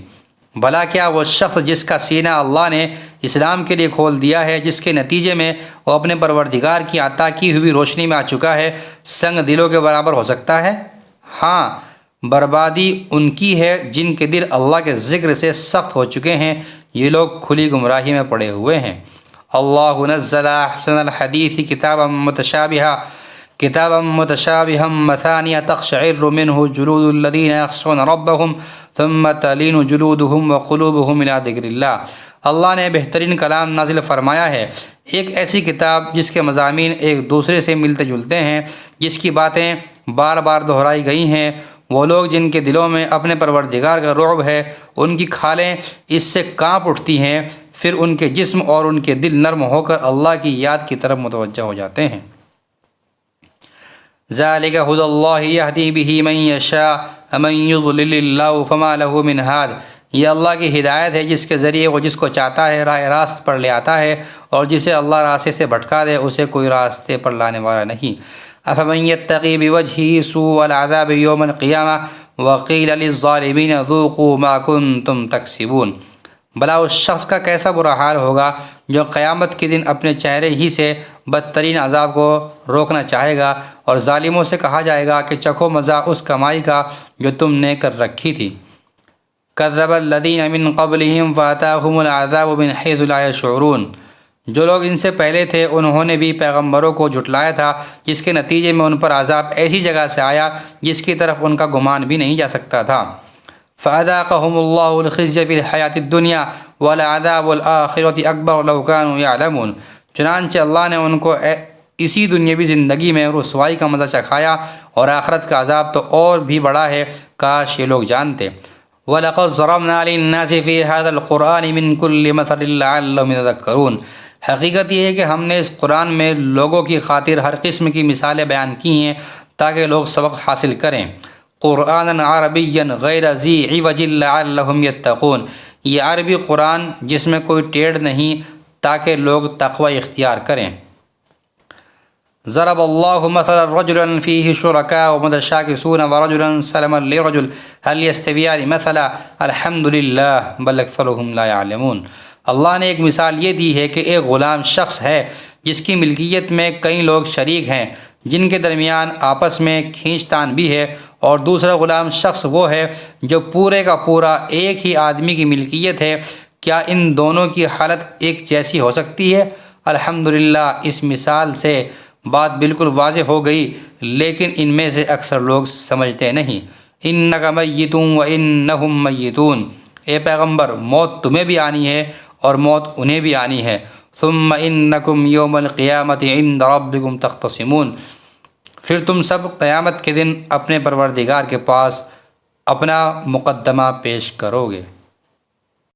بھلا کیا وہ شخص جس کا سینہ اللہ نے اسلام کے لیے کھول دیا ہے، جس کے نتیجے میں وہ اپنے پروردگار کی عطا کی ہوئی روشنی میں آ چکا ہے، سنگ دلوں کے برابر ہو سکتا ہے؟ ہاں، بربادی ان کی ہے جن کے دل اللہ کے ذکر سے سخت ہو چکے ہیں، یہ لوگ کھلی گمراہی میں پڑے ہوئے ہیں۔ اللہ نزل احسن الحدیث کتابا متشابہا مثانیہ تقشعر منہ جلود الذین یخشون ربہم ثم تلین جلودہم وقلوبہم الی ذکر اللہ۔ اللہ نے بہترین کلام نازل فرمایا ہے، ایک ایسی کتاب جس کے مضامین ایک دوسرے سے ملتے جلتے ہیں، جس کی باتیں بار بار دہرائی گئی ہیں۔ وہ لوگ جن کے دلوں میں اپنے پروردگار کا رعب ہے، ان کی کھالیں اس سے کانپ اٹھتی ہیں، پھر ان کے جسم اور ان کے دل نرم ہو کر اللہ کی یاد کی طرف متوجہ ہو جاتے ہیں۔ ذالک ھدی اللہ یہدی بہ من یشاء ومن یضلل اللہ فما لہ من ہاد۔ یہ اللہ کی ہدایت ہے جس کے ذریعے وہ جس کو چاہتا ہے راہ راست پر لے آتا ہے، اور جسے اللہ راستے سے بھٹکا دے اسے کوئی راستے پر لانے والا نہیں۔ افمن یتقی بوجہہ سوء العذاب یوم القیامہ وقیل للظالمین ذوقوا ما کنتم تکسبون۔ بھلا اس شخص کا کیسا برا حال ہوگا جو قیامت کے دن اپنے چہرے ہی سے بدترین عذاب کو روکنا چاہے گا، اور ظالموں سے کہا جائے گا کہ چکھو مزہ اس کمائی کا جو تم نے کر رکھی تھی۔ کذب الذین من قبلہم فاتاہم العذاب من حیث لا یشعرون۔ جو لوگ ان سے پہلے تھے انہوں نے بھی پیغمبروں کو جھٹلایا تھا، جس کے نتیجے میں ان پر عذاب ایسی جگہ سے آیا جس کی طرف ان کا گمان بھی نہیں جا سکتا تھا۔ فَأَذَاقَهُمُ اللَّهُ الْخِزْيَ فِي الْحَيَاةِ الدُّنْيَا وَلَعَذَابُ الْآخِرَةِ أَكْبَرُ لَوْ كَانُوا يَعْلَمُونَ۔ چنانچہ اللہ نے ان کو اسی دنیاوی زندگی میں رسوائی کا مزہ چکھایا، اور آخرت کا عذاب تو اور بھی بڑا ہے، کاش یہ لوگ جانتے۔ وَلَقَدْ ضَرَبْنَا لِلنَّاسِ فِي هَذَا الْقُرْآنِ مِنْ كُلِّ مَثَلٍ لَعَلَّهُمْ يَتَذَكَّرُونَ۔ حقیقت یہ ہے کہ ہم نے اس قرآن میں لوگوں کی خاطر ہر قسم کی مثالیں بیان کی ہیں تاکہ لوگ سبق حاصل کریں۔ قرآن عربی غیر ذی عوج لعلہم یتقون۔ یہ عربی قرآن جس میں کوئی ٹیڑھ نہیں تاکہ لوگ تقوی اختیار کریں۔ ضرب اللہ مثلا رجلا فیہ شرکاء متشاکسون ورجلا سلما لرجل هل یستویان مثلا الحمد للہ بل اکثرهم لا یعلمون۔ اللہ نے ایک مثال یہ دی ہے کہ ایک غلام شخص ہے جس کی ملکیت میں کئی لوگ شریک ہیں جن کے درمیان آپس میں کھینچ تان بھی ہے، اور دوسرا غلام شخص وہ ہے جو پورے کا پورا ایک ہی آدمی کی ملکیت ہے، کیا ان دونوں کی حالت ایک جیسی ہو سکتی ہے؟ الحمدللہ، اس مثال سے بات بالکل واضح ہو گئی، لیکن ان میں سے اکثر لوگ سمجھتے نہیں۔ انک میت وانہم میتون۔ اے پیغمبر، موت تمہیں بھی آنی ہے اور موت انہیں بھی آنی ہے۔ ثم انکم یوم القیامۃ عند ربکم تختصمون۔ پھر تم سب قیامت کے دن اپنے پروردگار کے پاس اپنا مقدمہ پیش کرو گے۔